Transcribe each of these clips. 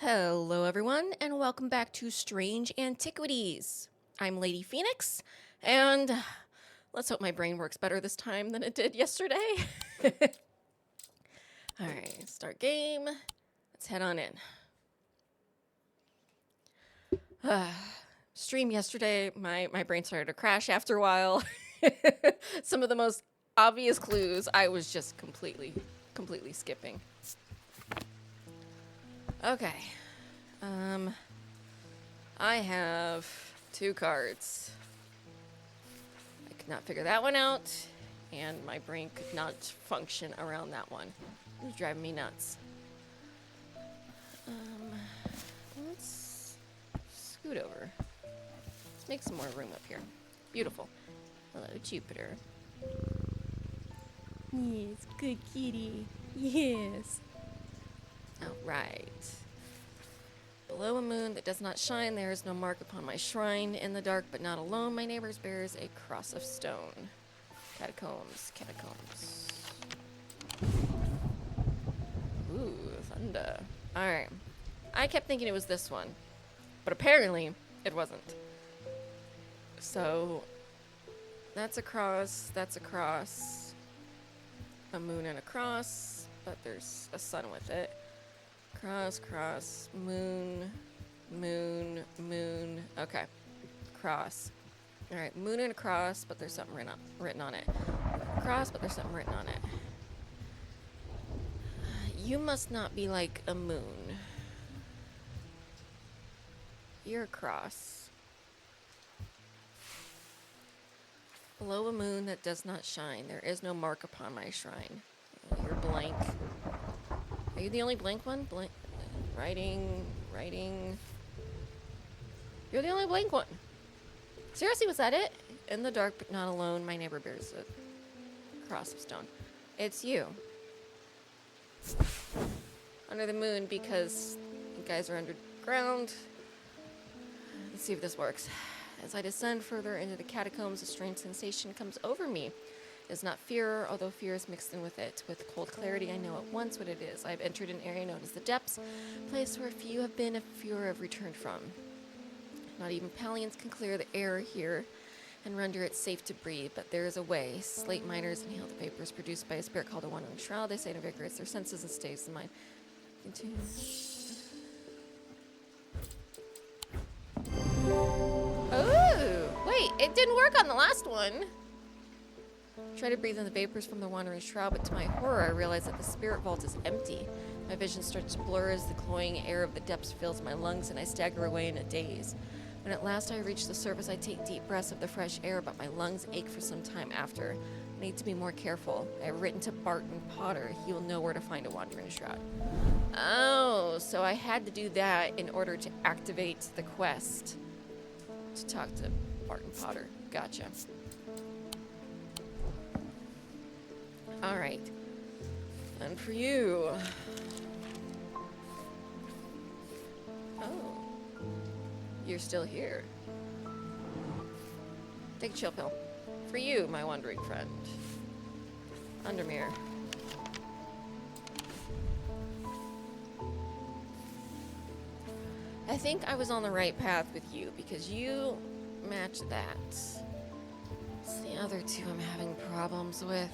Hello everyone, and welcome back to Strange Antiquities. I'm Lady Phoenix, and let's hope my brain works better this time than it did yesterday. Alright, start game. Let's head on in. Stream yesterday, my brain started to crash after a while. Some of the most obvious clues I was just completely skipping. Okay. I have 2 cards. I could not figure that one out, and my brain could not function around that one. It was driving me nuts. Let's scoot over. Let's make some more room up here. Beautiful. Hello, Jupiter. Yes, good kitty. Yes. Alright. Below a moon that does not shine, there is no mark upon my shrine. In the dark, but not alone, my neighbors bears a cross of stone. Catacombs, catacombs. Ooh, thunder. Alright. I kept thinking it was this one, but apparently it wasn't. So, that's a cross, a moon and a cross, but there's a sun with it. Cross, cross, moon, moon, moon. Okay. Cross. Alright, moon and a cross, but there's something written on it. Cross, but there's something written on it. You must not be like a moon. You're a cross. Below a moon that does not shine, there is no mark upon my shrine. You're blank. Are you the only blank one? Blank. Writing. You're the only blank one. Seriously, was that it? In the dark, but not alone, my neighbor bears a cross of stone. It's you. Under the moon, because you guys are underground. Let's see if this works. As I descend further into the catacombs, a strange sensation comes over me. It is not fear, although fear is mixed in with it. With cold clarity, I know at once what it is. I have entered an area known as the depths, a place where few have been, and fewer have returned from. Not even Palians can clear the air here and render it safe to breathe, but there is a way. Slate miners inhale the vapors produced by a spirit called a wandering shroud. They say it invigorates their senses and stays the mind. Continue. Oh, wait, it didn't work on the last one. Try to breathe in the vapors from the wandering shroud, but to my horror, I realize that the spirit vault is empty. My vision starts to blur as the cloying air of the depths fills my lungs, and I stagger away in a daze. When at last I reach the surface, I take deep breaths of the fresh air, but my lungs ache for some time after. I need to be more careful. I have written to Barton Potter. He will know where to find a wandering shroud. Oh, so I had to do that in order to activate the quest. To talk to Barton Potter. Gotcha. Alright. And for you. Oh. You're still here. Take a chill pill. For you, my wandering friend. Undermere. I think I was on the right path with you because you match that. It's the other two I'm having problems with.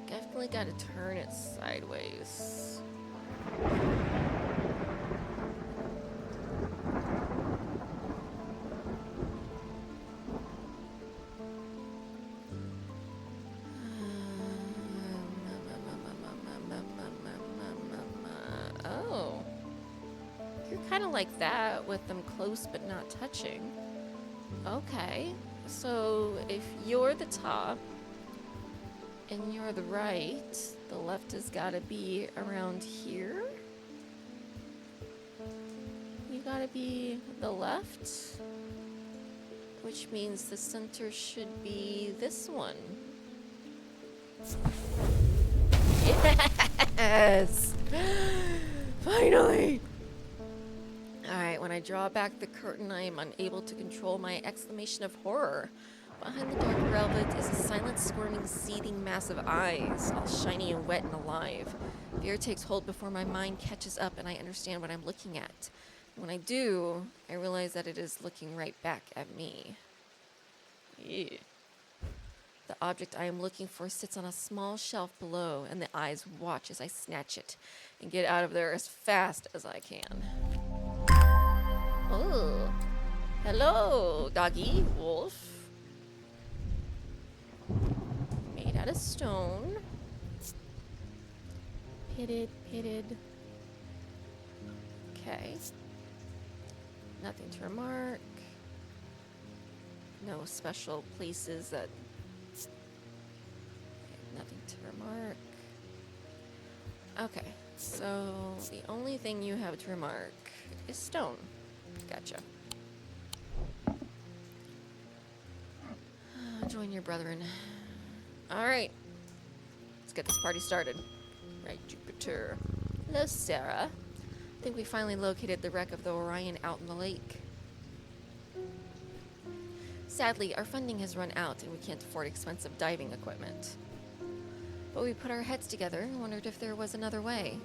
Definitely gotta turn it sideways. Oh. You're kind of like that with them close but not touching. Okay. So if you're the top, and you're the right, the left has got to be around here. You got to be the left, which means the center should be this one. Yes! Finally! Alright, when I draw back the curtain, I am unable to control my exclamation of horror. Behind the dark velvet is a silent, squirming, seething mass of eyes, all shiny and wet and alive. Fear takes hold before my mind catches up and I understand what I'm looking at. When I do, I realize that it is looking right back at me. Ew. The object I am looking for sits on a small shelf below, and the eyes watch as I snatch it and get out of there as fast as I can. Oh, hello, doggy wolf. Made out of stone. Pitted. Okay. Nothing to remark. No special places that... Nothing to remark. Okay, so the only thing you have to remark is stone. Gotcha. Join your brethren. Alright. Let's get this party started. Right, Jupiter. Hello, Sarah. I think we finally located the wreck of the Orion out in the lake. Sadly, our funding has run out and we can't afford expensive diving equipment. But we put our heads together and wondered if there was another way.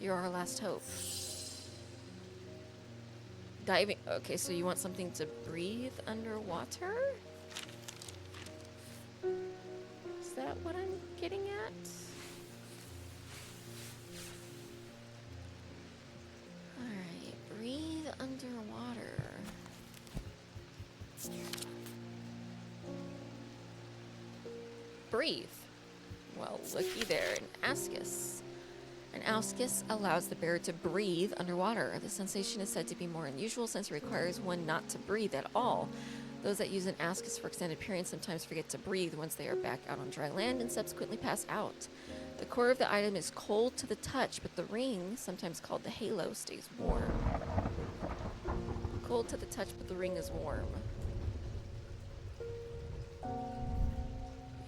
You're our last hope. Diving. Okay, so you want something to breathe underwater? Is that what I'm getting at? Alright, breathe underwater. Breathe. Well, looky there, an Ascus. An Ascus allows the bearer to breathe underwater. The sensation is said to be more unusual since it requires one not to breathe at all. Those that use an Ascus for extended periods sometimes forget to breathe once they are back out on dry land and subsequently pass out. The core of the item is cold to the touch, but the ring, sometimes called the halo, stays warm. Cold to the touch, but the ring is warm.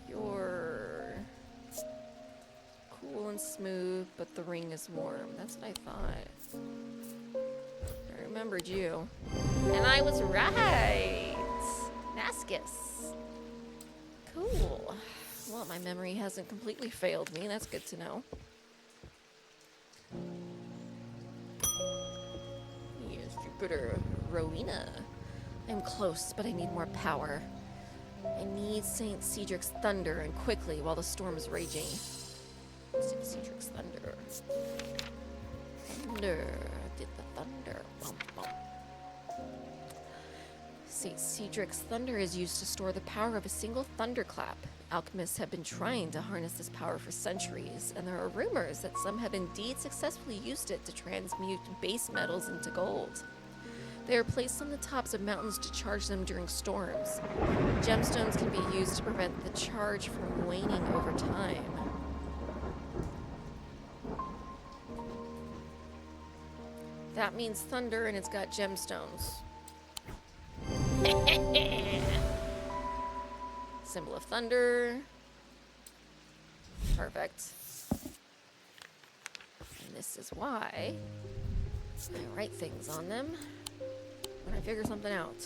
You're cool and smooth, but the ring is warm. That's what I thought. I remembered you. And I was right! Ascus. Cool. Well, my memory hasn't completely failed me. That's good to know. Yes, Jupiter. Rowena. I'm close, but I need more power. I need St. Cedric's thunder, and quickly, while the storm is raging. St. Cedric's thunder. Thunder. Did the thunder. Bump, bump. St. Cedric's thunder is used to store the power of a single thunderclap. Alchemists have been trying to harness this power for centuries, and there are rumors that some have indeed successfully used it to transmute base metals into gold. They are placed on the tops of mountains to charge them during storms. Gemstones can be used to prevent the charge from waning over time. That means thunder, and it's got gemstones. Symbol of thunder. Perfect. And this is why I write things on them when I figure something out.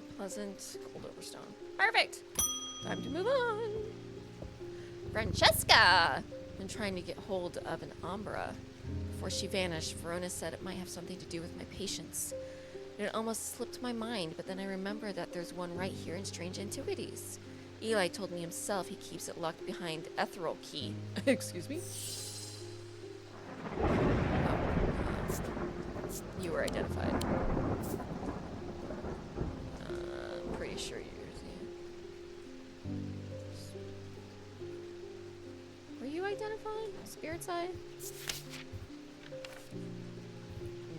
Unpleasant, cold overstone. Perfect! Time to move on. Francesca! Been trying to get hold of an Ambra. Before she vanished, Verona said it might have something to do with my patience. It almost slipped my mind, but then I remembered that there's one right here in Strange Antiquities. Eli told me himself he keeps it locked behind Etheral Key. Excuse me? You were identified. I'm pretty sure Were you identified? Spirit side?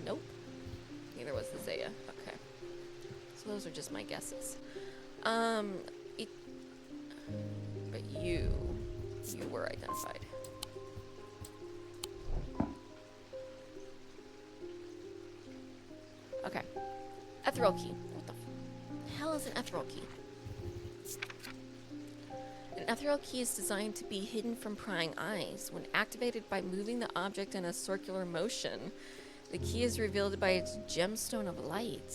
Nope. Neither was the Zaya. Okay. So those are just my guesses. But you were identified. Okay. Etheral Key. What the hell is an Etheral Key? An Etheral Key is designed to be hidden from prying eyes. When activated by moving the object in a circular motion, The key is revealed by its gemstone of light.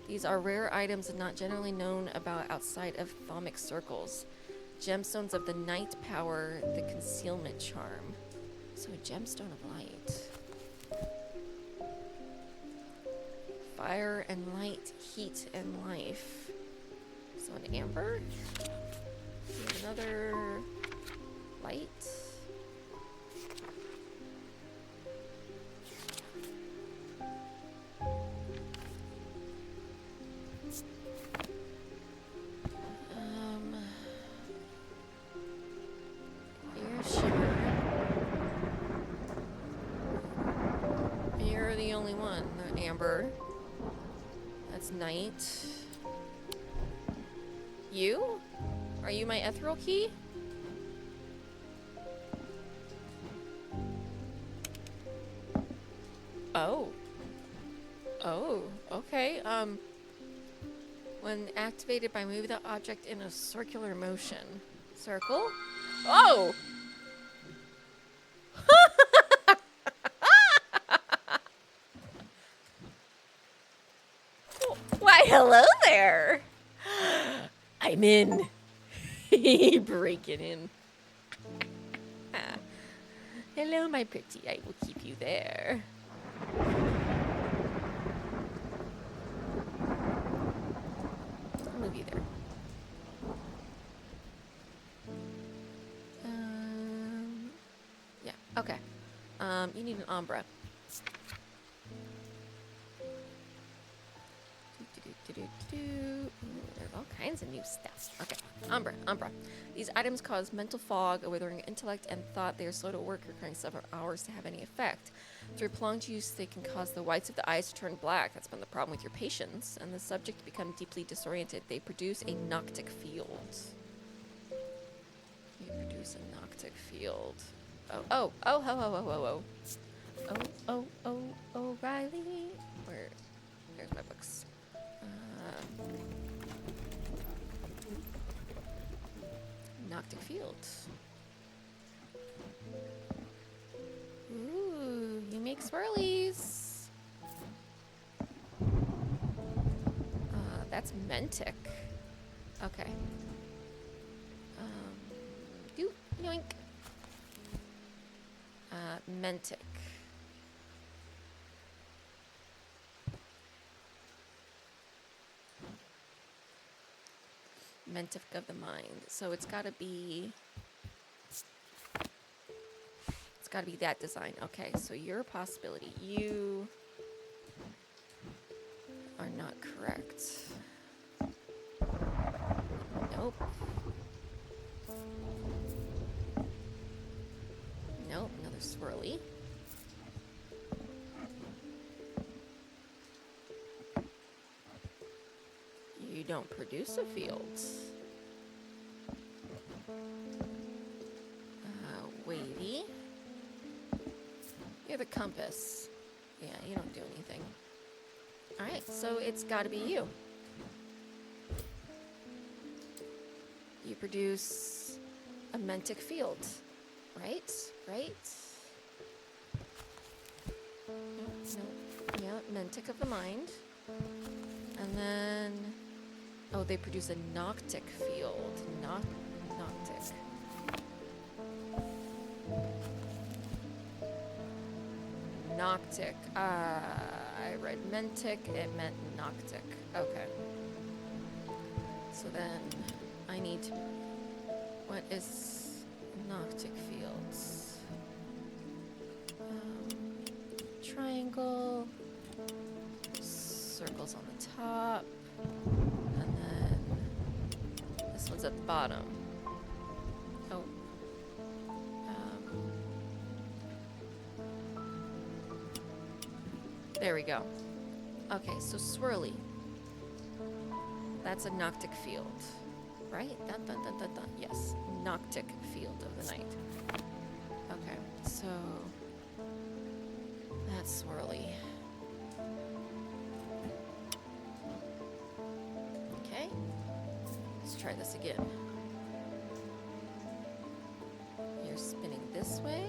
These are rare items and not generally known about outside of Thaumic circles. Gemstones of the night power the concealment charm. So a gemstone of light. Fire and light, heat and life. So an amber. Another light. Here's shimmer. You're the only one, the amber. That's night. You? Are you my ethereal key? Oh. Oh, okay. When activated by moving the object in a circular motion. Circle? Oh! Why, hello there! I'm in. Breaking in. Hello, my pretty. I will keep you there. I'll move you there. Yeah, okay. You need an Ambra. There's all kinds of new stuff. Okay, Ambra. These items cause mental fog, a withering intellect, and thought. They are slow to work, requiring several hours to have any effect. Through prolonged use, they can cause the whites of the eyes to turn black. That's been the problem with your patients, and the subject to become deeply disoriented. They produce a noctic field. You produce a noctic field. Oh, Riley. There's my books. Noctic field. Ooh, you make swirlies. That's Mentic. Okay. Yoink. Mentic. Mentic of the mind. So it's gotta be that design. Okay, so you're a possibility. You are not correct. Nope. Nope, another swirly. You don't produce a field. Wavy. You're the compass. Yeah, you don't do anything. Alright, so it's gotta be you. You produce a mentic field. Right? No. Yeah, mentic of the mind. And then... Oh, they produce a noctic field. Noctic. Noctic. I read mentic, it meant noctic. Okay. So then I need to... What is noctic fields? Triangle. Circles on the top. And then this one's at the bottom. Oh. There we go. Okay, so swirly. That's a noctic field. Right? Dun, dun, dun, dun, dun. Yes. Noctic field of the night. Okay, so that's swirly. Okay. Let's try this again. You're spinning this way.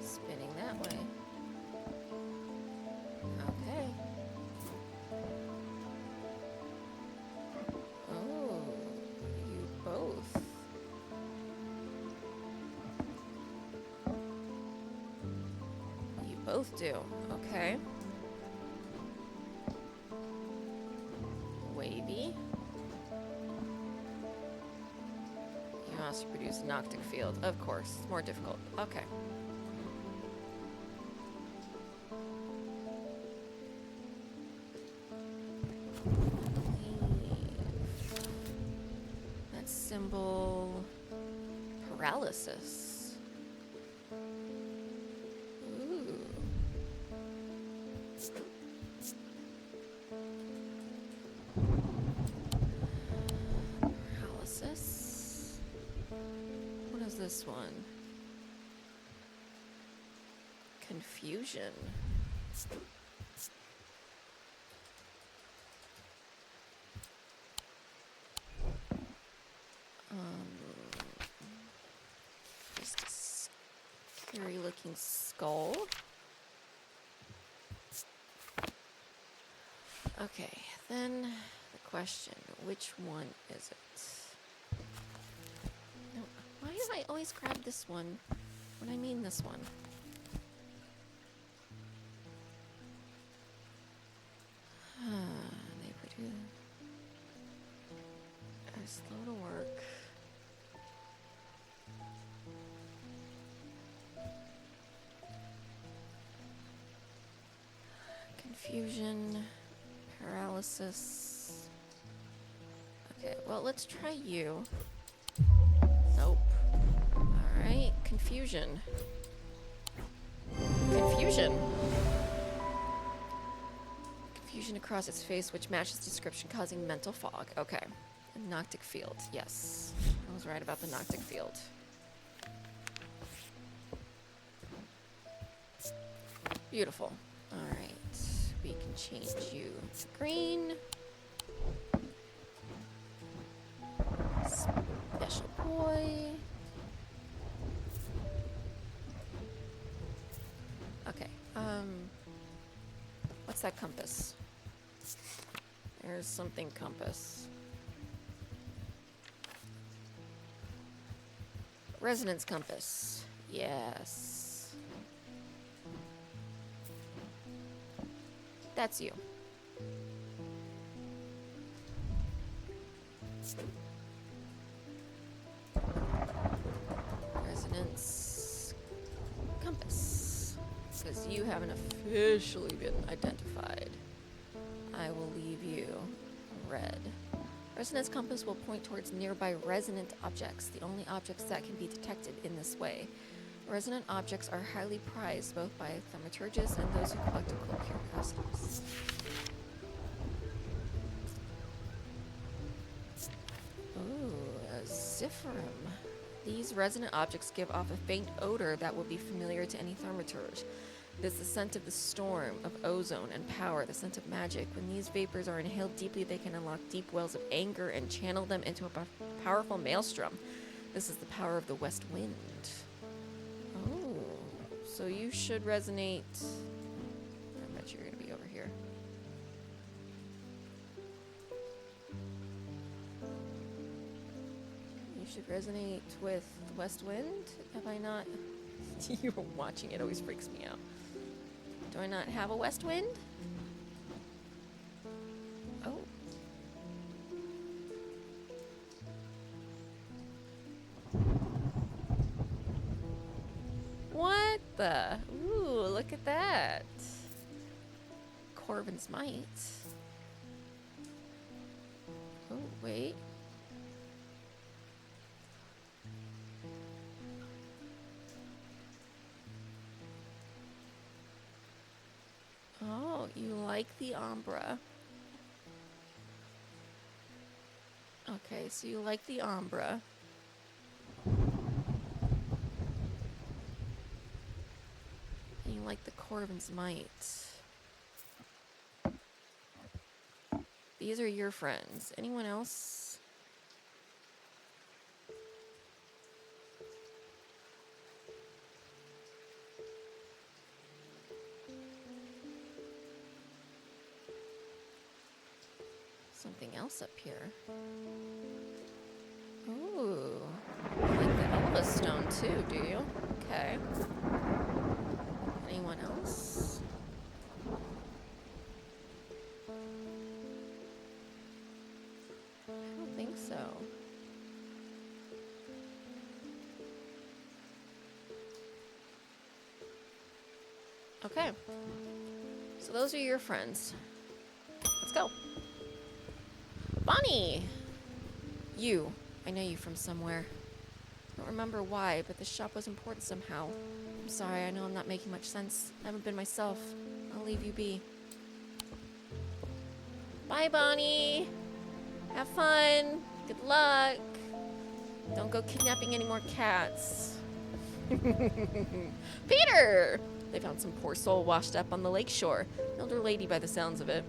Spinning that way. both do. Okay. Wavy. You also produce a Noctic field. Of course. It's more difficult. Okay. That symbol... paralysis. Ooh. Paralysis. What is this one? Confusion. Just a scary looking skull. Okay, then the question, which one is it? No, why do I alwace grab this one when I mean this one? They produce... are slow to work. Confusion, paralysis. Okay, well, let's try you. Nope. Alright, confusion. Confusion. Confusion across its face, which matches description, causing mental fog. Okay. And Noctic field, yes. I was right about the Noctic field. Beautiful. Alright. We can change you to green. Special boy. Okay, what's that compass? There's something compass. Resonance compass. Yes. That's you. Resonance compass. Because you haven't officially been identified. I will leave you red. Resonance compass will point towards nearby resonant objects, the only objects that can be detected in this way. Resonant objects are highly prized both by thaumaturgists and those who collect occult curiosities. Ooh, a Syphon. These resonant objects give off a faint odor that will be familiar to any thaumaturge. It is the scent of the storm, of ozone and power, the scent of magic. When these vapors are inhaled deeply, they can unlock deep wells of anger and channel them into a powerful maelstrom. This is the power of the west wind. Oh, so you should resonate. I bet you're going to be over here. You should resonate with the west wind. Have I not? You were watching, it always freaks me out. Do I not have a west wind? Oh. What the? Ooh, look at that. Corvin's Might. Oh, wait. Oh, you like the Ambra. Okay, so you like the Ambra. And you like the Corvin's Might. These are your friends. Anyone else? Something else up here. Ooh, you like the Elva stone too, do you? Okay. Anyone else? I don't think so. Okay. So those are your friends. Let's go. Bonnie! You. I know you from somewhere. I don't remember why, but the shop was important somehow. I'm sorry, I know I'm not making much sense. I haven't been myself. I'll leave you be. Bye, Bonnie! Have fun! Good luck! Don't go kidnapping any more cats. Peter! They found some poor soul washed up on the lakeshore. An elder lady by the sounds of it.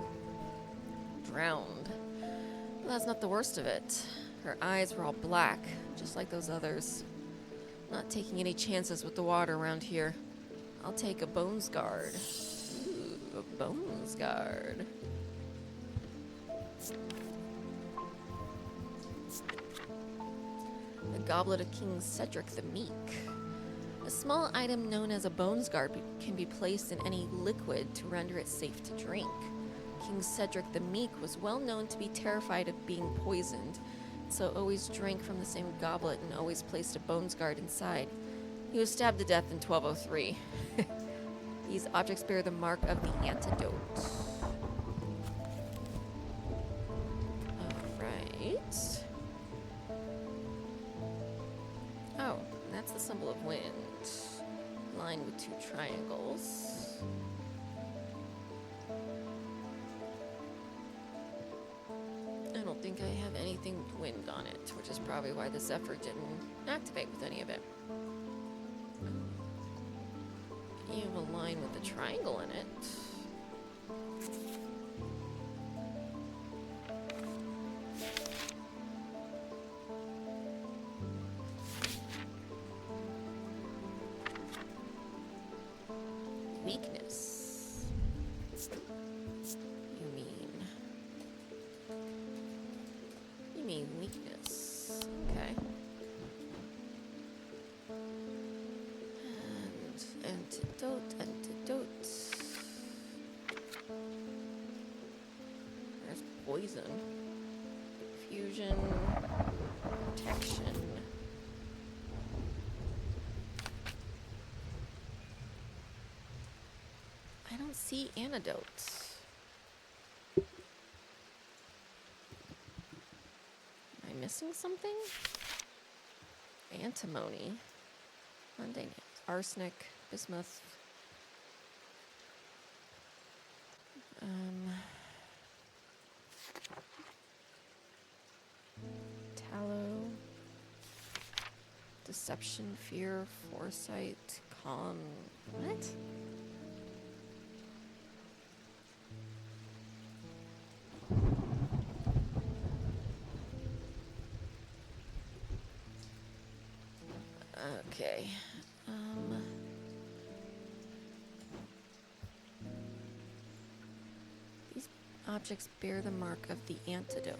Drowned. But that's not the worst of it. Her eyes were all black, just like those others. Not taking any chances with the water around here. I'll take a Bonesguard. Ooh, a Bonesguard. The Goblet of King Cedric the Meek. A small item known as a Bonesguard can be placed in any liquid to render it safe to drink. King Cedric the Meek was well known to be terrified of being poisoned, so always drank from the same goblet and always placed a Bonesguard inside. He was stabbed to death in 1203. These objects bear the mark of the antidote. Alright. Oh, that's the symbol of wind. Lined with two triangles. I don't think I have anything with wind on it, which is probably why the Zephyr didn't activate with any of it. You have a line with a triangle in it. Weakness. You mean weakness. Okay. And antidote. There's poison. Fusion. Protection. I don't see antidotes. Am I missing something? Antimony. Mundane. Arsenic. Bismuth. Tallow. Deception. Fear. Foresight. Calm. What? Okay. These objects bear the mark of the antidote,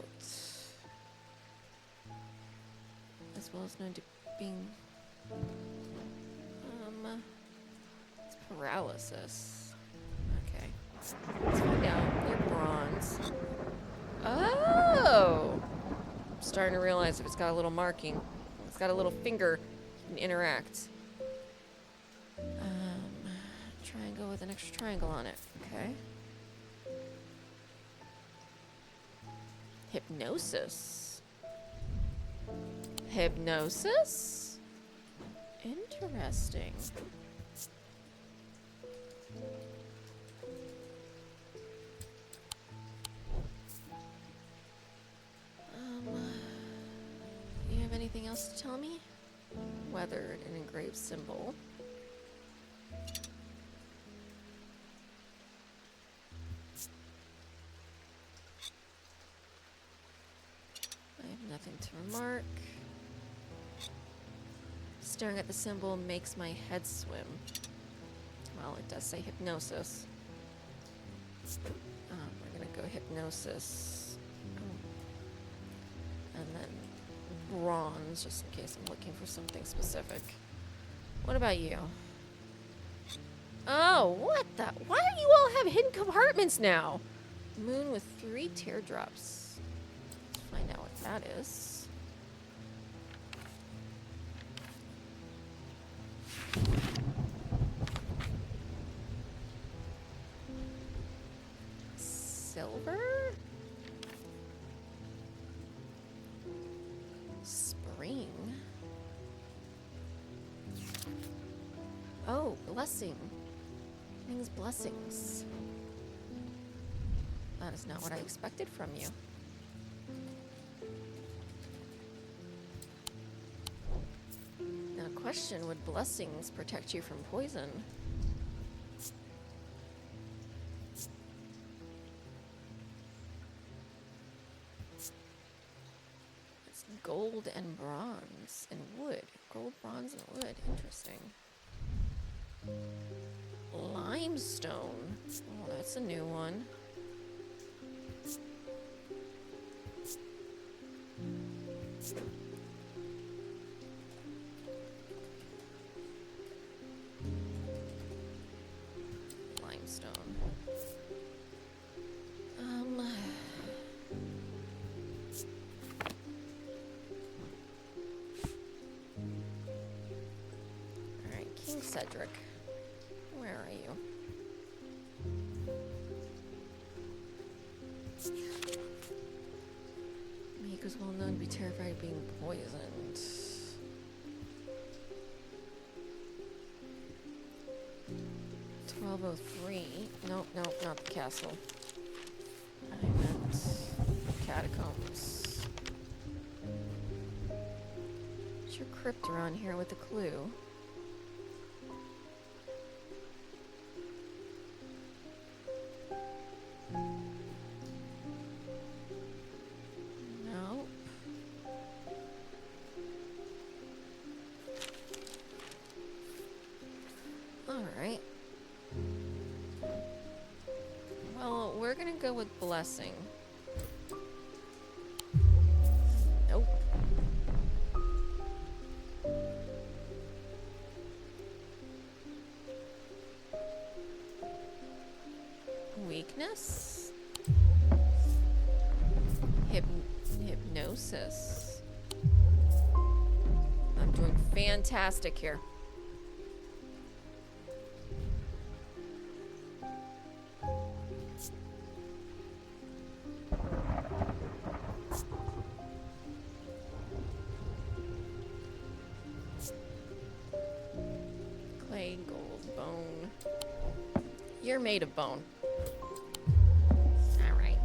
as well as known to being it's paralysis. Okay. Let's find out. They're bronze. Oh! I'm starting to realize if it's got a little marking. It's got a little finger. You can interact. Triangle with an extra triangle on it. Okay. Hypnosis. Hypnosis? Interesting. You have anything else to tell me? Weathered, an engraved symbol. I have nothing to remark. Staring at the symbol makes my head swim. Well, it does say hypnosis. We're gonna go hypnosis. And then bronze, just in case I'm looking for something specific. What about you? Oh, what the? Why do you all have hidden compartments now? Moon with 3 teardrops. Let's find out what that is. Silver? Spring? Oh, blessing. King's blessings. That is not what I expected from you. Now, question, would blessings protect you from poison? It's gold and bronze and wood. Gold, bronze, and wood. Interesting. Limestone. Oh, that's a new one. Limestone. Alright, King Cedric. Where are you? Meek was well known to be terrified of being poisoned. "1203. Nope, not the castle. I meant catacombs. Is your crypt around here with a clue? Nope. Alright. Well, we're gonna go with blessing. Nope. Weakness? Hypnosis. I'm doing fantastic here. Clay, gold, bone. You're made of bone. Alright.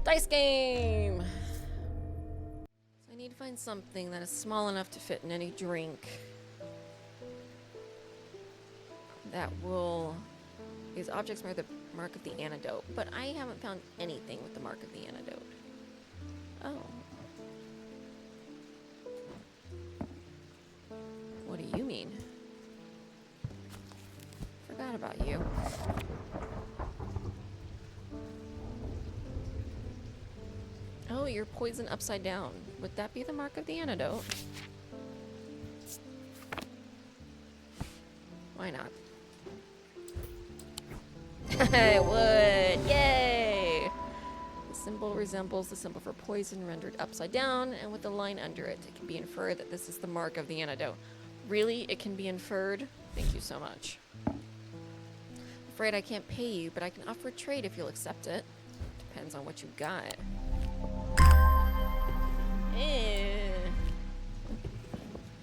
Dice game! So I need to find something that is small enough to fit in any drink. That will... These objects bear the mark of the antidote, but I haven't found anything with the mark of the antidote. Oh. What do you mean? Forgot about you. Oh, you're poisoned upside down. Would that be the mark of the antidote? Why not? It would! Yay! The symbol resembles the symbol for poison rendered upside down, and with the line under it, it can be inferred that this is the mark of the antidote. Really? It can be inferred? Thank you so much. Afraid I can't pay you, but I can offer a trade if you'll accept it. Depends on what you got.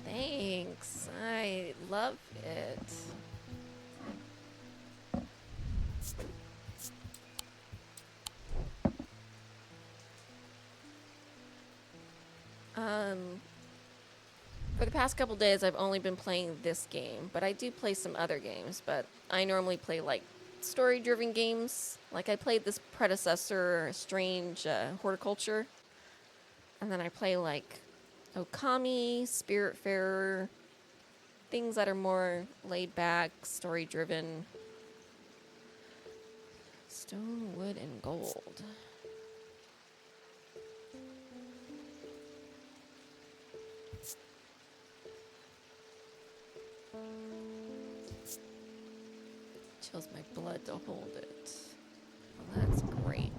Thanks. I love it. For the past couple days, I've only been playing this game, but I do play some other games, but I normally play, like, story-driven games. Like, I played this predecessor, Strange Horticulture, and then I play, like, Okami, Spiritfarer, things that are more laid-back, story-driven. Stone, wood, and gold. Chills my blood to hold it. Well, that's great.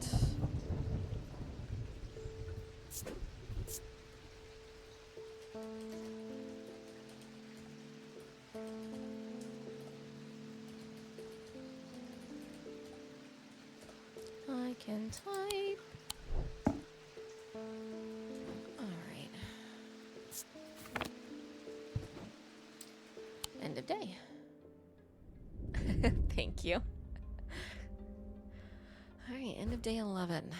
I can type. Alright. End of day. Thank you. Alright, end of day 11.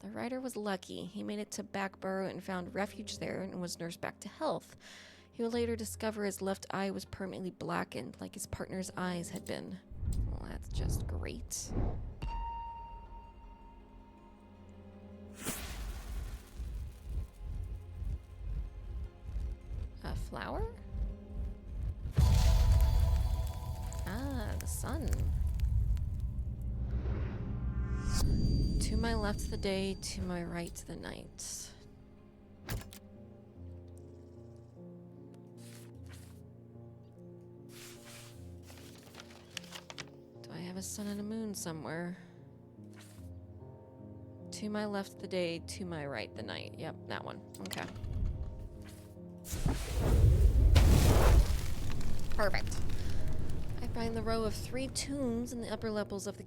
The rider was lucky. He made it to Backborough and found refuge there and was nursed back to health. He would later discover his left eye was permanently blackened, like his partner's eyes had been. Well, that's just great. A flower? Ah, the sun. To my left the day, to my right the night. Do I have a sun and a moon somewhere? To my left the day, to my right the night. Yep, that one. Okay. Perfect. I find the row of 3 tombs in the upper levels of the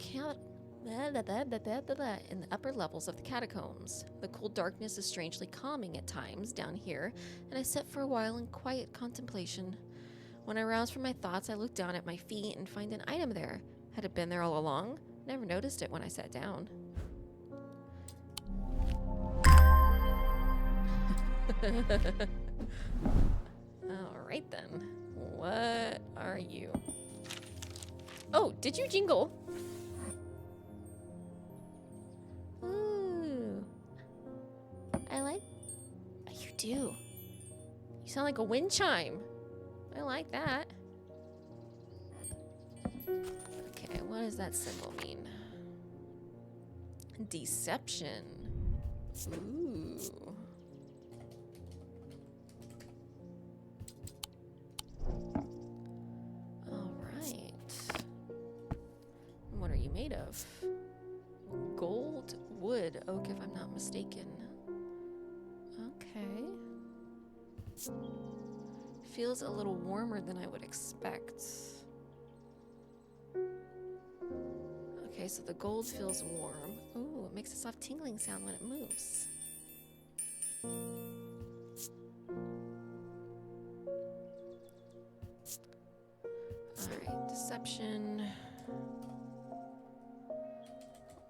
catacombs. The cool darkness is strangely calming at times down here, and I sit for a while in quiet contemplation. When I rouse from my thoughts, I look down at my feet and find an item there. Had it been there all along? Never noticed it when I sat down. Alright then. What are you? Oh, did you jingle? Ooh. I like... You do. You sound like a wind chime. I like that. Okay, what does that symbol mean? Deception. Ooh. What are you made of? Gold, wood, oak, if I'm not mistaken. Okay. Feels a little warmer than I would expect. Okay, so the gold feels warm. Ooh, it makes a soft tingling sound when it moves. Alright, deception.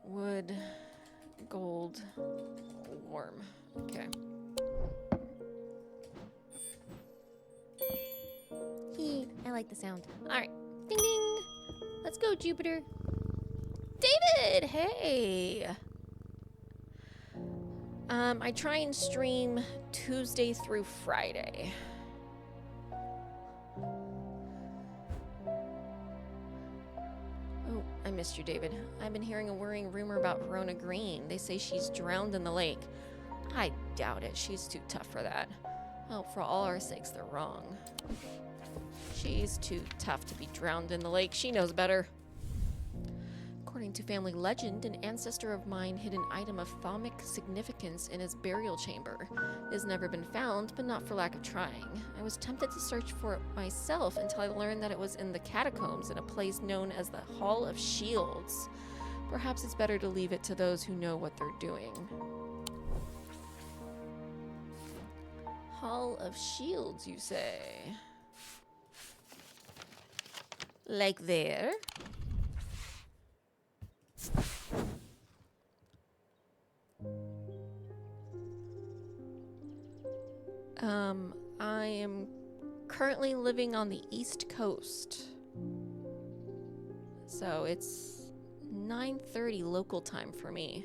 Wood, gold, warm. Okay. I like the sound. Alright. Ding ding! Let's go, Jupiter. David! Hey! I try and stream Tuesday through Friday. Oh, I missed you, David. I've been hearing a worrying rumor about Verona Green. They say she's drowned in the lake. I doubt it. She's too tough for that. Well, for all our sakes, they're wrong. She's too tough to be drowned in the lake. She knows better. According to family legend, an ancestor of mine hid an item of Thaumic significance in his burial chamber. It has never been found, but not for lack of trying. I was tempted to search for it myself until I learned that it was in the catacombs in a place known as the Hall of Shields. Perhaps it's better to leave it to those who know what they're doing. Hall of Shields, you say? Like there? I am currently living on the East Coast. So it's 9:30 local time for me.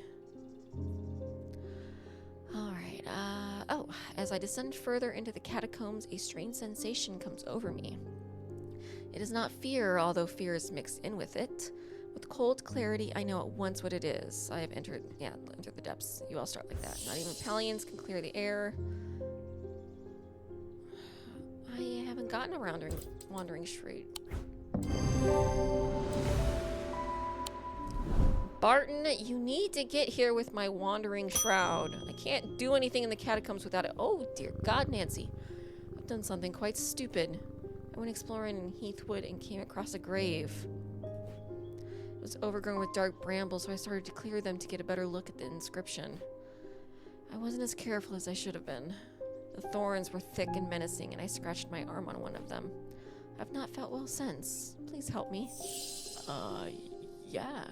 Alright, oh, as I descend further into the catacombs, a strange sensation comes over me. It is not fear, although fear is mixed in with it. With cold clarity, I know at once what it is. I have entered the depths. You all start like that. Not even Palians can clear the air. I haven't gotten around wandering straight. Barton, you need to get here with my wandering shroud. I can't do anything in the catacombs without it. Oh, dear God, Nancy. I've done something quite stupid. I went exploring in Heathwood and came across a grave. It was overgrown with dark brambles, so I started to clear them to get a better look at the inscription. I wasn't as careful as I should have been. The thorns were thick and menacing, and I scratched my arm on one of them. I've not felt well since. Please help me. Yeah.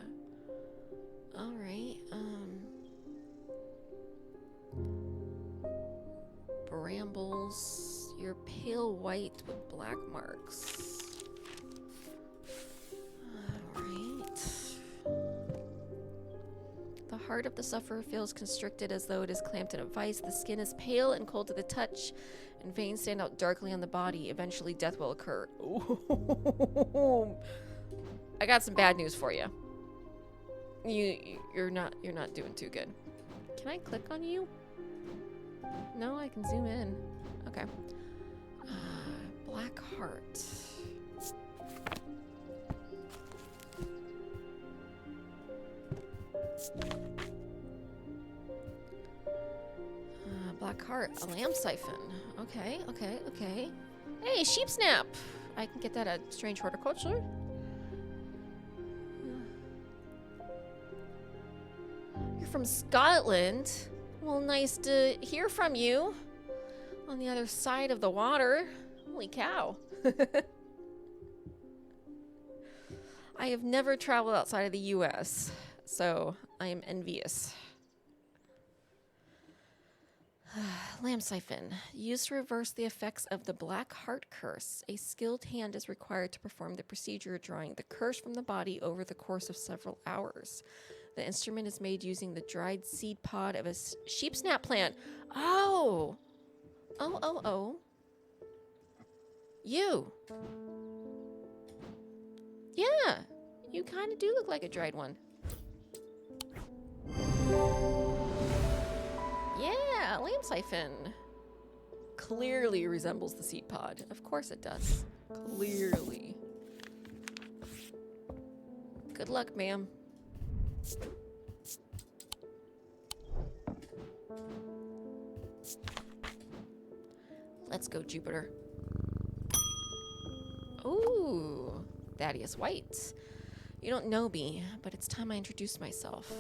Alright, brambles. You're pale white with black marks. Alright. The heart of the sufferer feels constricted as though it is clamped in a vice. The skin is pale and cold to the touch, and veins stand out darkly on the body. Eventually, death will occur. Ooh. I got some bad news for you. You're not doing too good. Can I click on you? No, I can zoom in. Okay. Black heart. Black heart. A lamb siphon. Okay. Hey, sheep snap. I can get that at Strange Horticulture. You're from Scotland. Well, nice to hear from you. On the other side of the water. Holy cow. I have never traveled outside of the US, so I am envious. Lamb siphon. Used to reverse the effects of the Black Heart curse. A skilled hand is required to perform the procedure, drawing the curse from the body over the course of several hours. The instrument is made using the dried seed pod of a sheep snap plant. Oh! Oh. You! Yeah! You kind of do look like a dried one. Yeah, lamb siphon. Clearly resembles the seed pod. Of course it does. Clearly. Good luck, ma'am. Let's go, Jupiter. Ooh, Thaddeus White. You don't know me, but it's time I introduce myself.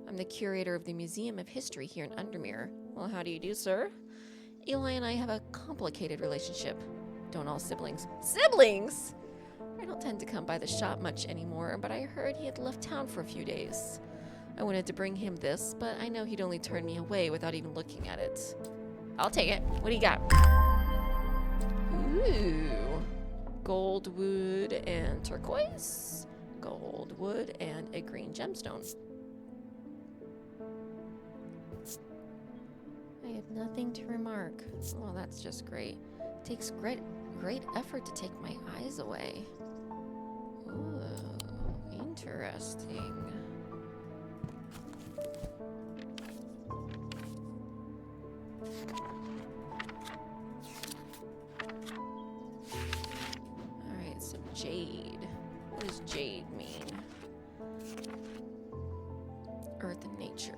I'm the curator of the Museum of History here in Undermere. Well, how do you do, sir? Eli and I have a complicated relationship. Don't all siblings? Siblings? I don't tend to come by the shop much anymore, but I heard he had left town for a few days. I wanted to bring him this, but I know he'd only turn me away without even looking at it. I'll take it. What do you got? Ooh. Gold, wood, and turquoise. Gold, wood, and a green gemstone. I have nothing to remark. Well, that's just great. It takes great effort to take my eyes away. Ooh, interesting. Alright, so jade. What does jade mean? Earth and nature.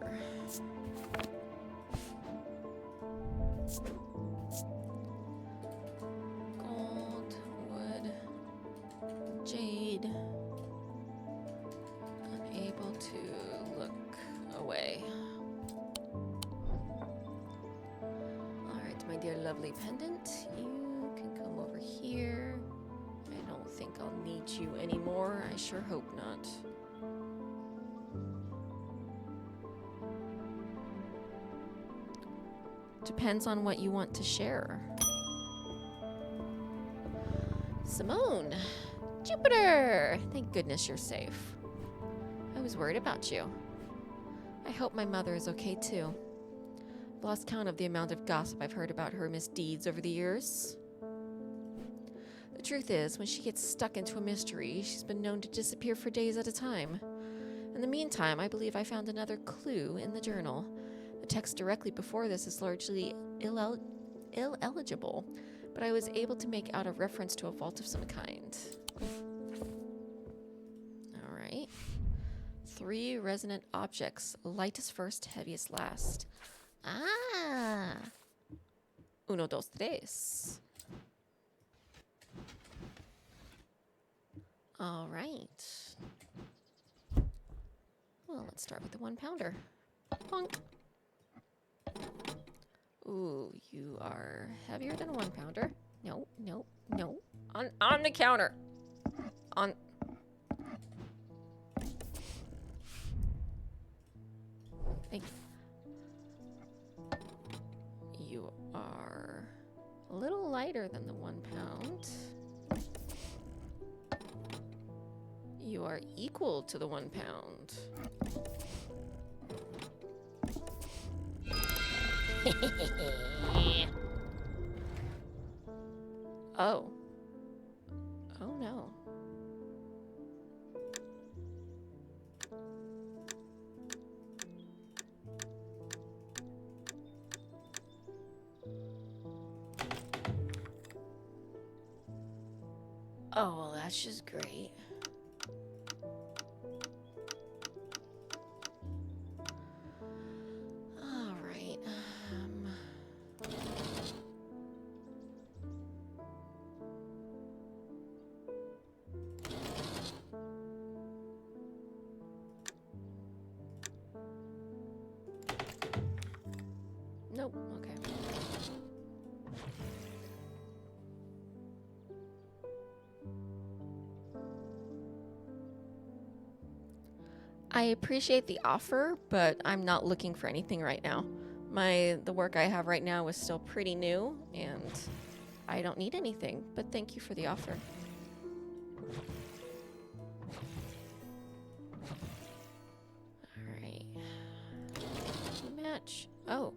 Gold, wood, jade. Unable to look away. Alright, my dear lovely pendant, you can come over here. I don't think I'll need you anymore. I sure hope not. Depends on what you want to share. Simone! Jupiter! Thank goodness you're safe. I was worried about you. I hope my mother is okay too. I've lost count of the amount of gossip I've heard about her misdeeds over the years. The truth is, when she gets stuck into a mystery, she's been known to disappear for days at a time. In the meantime, I believe I found another clue in the journal. The text directly before this is largely illegible, but I was able to make out a reference to a vault of some kind. Alright. 3 resonant objects. Lightest first, heaviest last. Ah! Uno, dos, tres. All right. Well, let's start with the 1 pounder. Bonk. Ooh, you are heavier than a 1 pounder. No, no, no. On the counter. On. Thank you. You are a little lighter than the 1 pound. You are equal to the 1 pound. Oh. Oh no. Oh, well, that's just great. All right. Nope. Okay. I appreciate the offer, but I'm not looking for anything right now. The work I have right now is still pretty new, and I don't need anything, but thank you for the offer. Alright. Match. Oh,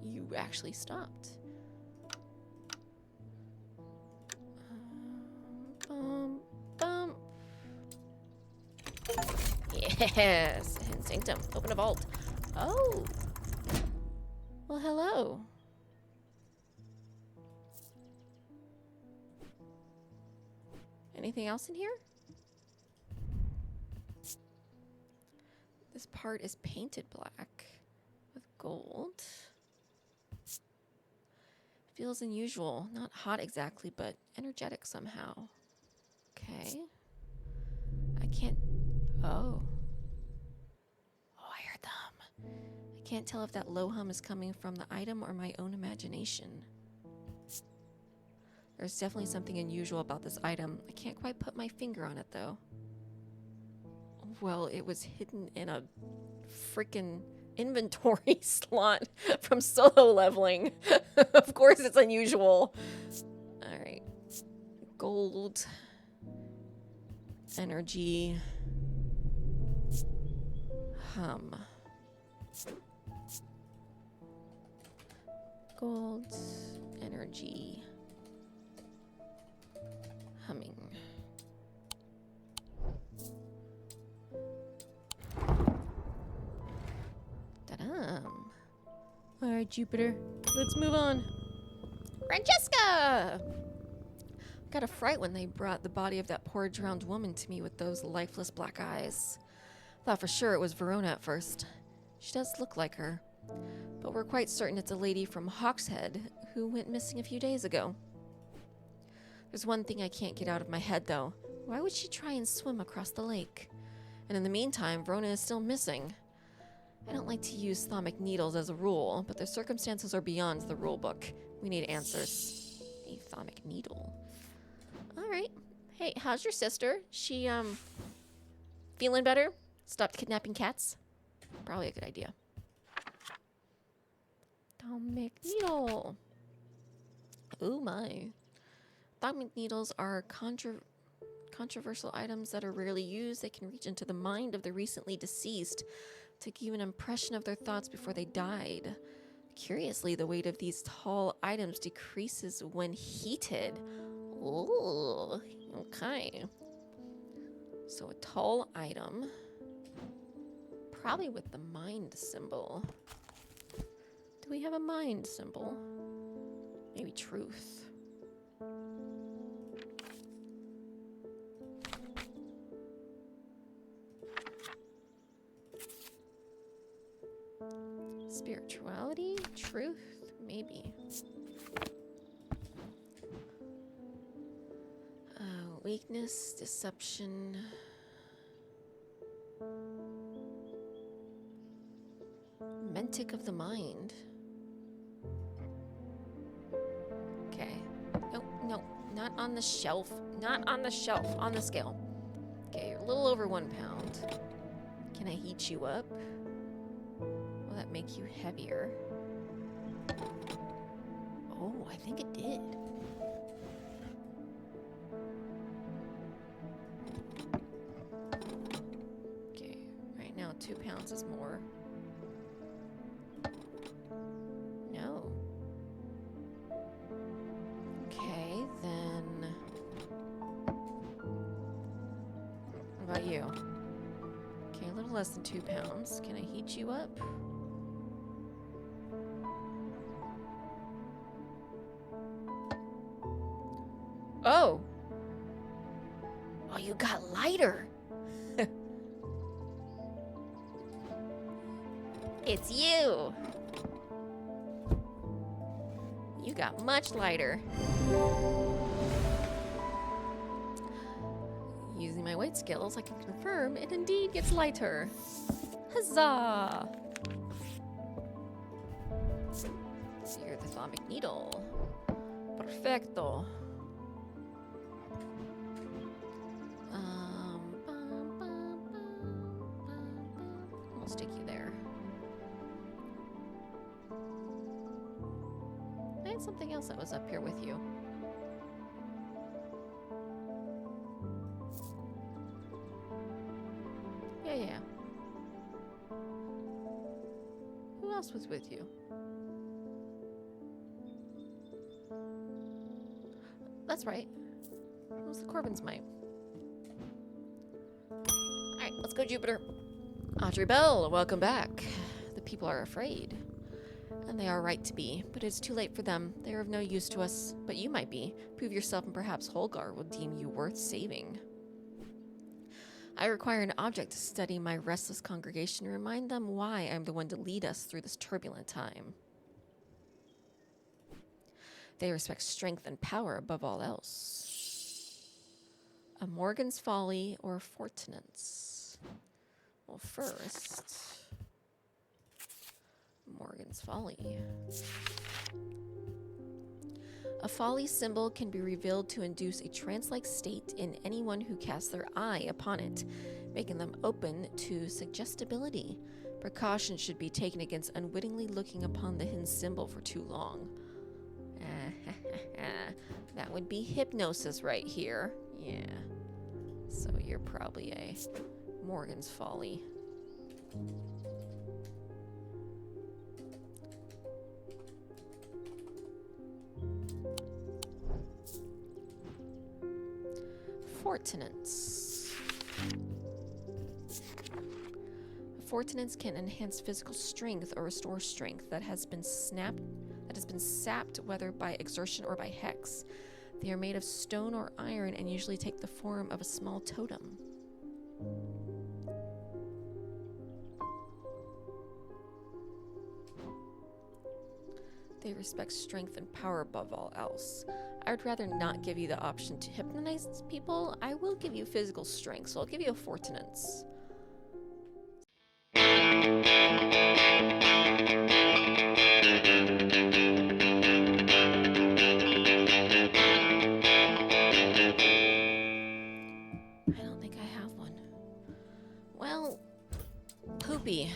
you actually stopped. Bump. Yes, Instinctum. Open a vault. Oh. Well, hello. Anything else in here? This part is painted black with gold. Feels unusual. Not hot exactly, but energetic somehow. Okay. I can't... Oh. Oh, I heard them. I can't tell if that low hum is coming from the item or my own imagination. There's definitely something unusual about this item. I can't quite put my finger on it, though. Well, it was hidden in a freaking inventory slot from solo leveling. Of course it's unusual. Alright. Gold. Energy. Hum. Gold. Energy. Humming. Ta-dam. Alright, Jupiter. Let's move on. Francesca! Got a fright when they brought the body of that poor drowned woman to me with those lifeless black eyes. Thought for sure it was Verona at first. She does look like her. But we're quite certain it's a lady from Hawkshead who went missing a few days ago. There's one thing I can't get out of my head, though. Why would she try and swim across the lake? And in the meantime, Verona is still missing. I don't like to use Thaumic needles as a rule, but the circumstances are beyond the rule book. We need answers. A Thaumic needle. Alright. Hey, how's your sister? She, feeling better? Stopped kidnapping cats? Probably a good idea. Thaumic needle. Oh my. Thaumic needles are controversial items that are rarely used. They can reach into the mind of the recently deceased to give an impression of their thoughts before they died. Curiously, the weight of these tall items decreases when heated. Ooh, okay. So a tall item, probably with the mind symbol. Do we have a mind symbol? Maybe truth. Spirituality? Truth? Maybe. Weakness, deception. Mentic of the mind. Okay. Nope, nope. Not on the shelf. Not on the shelf. On the scale. Okay, you're a little over 1 pound. Can I heat you up? Will that make you heavier? Oh, I think it did. Okay, right now 2 pounds is more. No. Okay, then... What about you? Okay, a little less than 2 pounds. Can I heat you up? Oh! Oh, you got lighter! It's you! You got much lighter. Using my weight skills, I can confirm it indeed gets lighter. Huzzah! So you're the Thaumic needle. Perfecto. I'll stick you there. I had something else that was up here with you. Yeah. Who else was with you? That's right. It was the Corbin's mite. Alright, let's go, Jupiter. Audrey Bell, welcome back. The people are afraid. And they are right to be, but it's too late for them. They are of no use to us, but you might be. Prove yourself and perhaps Holgar will deem you worth saving. I require an object to study my restless congregation and remind them why I'm the one to lead us through this turbulent time. They respect strength and power above all else. A Morgan's Folly or Fortinance? Well, first... Morgan's Folly. A folly symbol can be revealed to induce a trance-like state in anyone who casts their eye upon it, making them open to suggestibility. Precaution should be taken against unwittingly looking upon the hidden symbol for too long. That would be hypnosis right here. Yeah. So you're probably a Morgan's Folly. Fortinance. Fortinance can enhance physical strength or restore strength that has been sapped whether by exertion or by hex. They are made of stone or iron and usually take the form of a small totem. They respect strength and power above all else. I would rather not give you the option to hypnotize people. I will give you physical strength, so I'll give you a Fortinance. I don't think I have one. Well, poopy.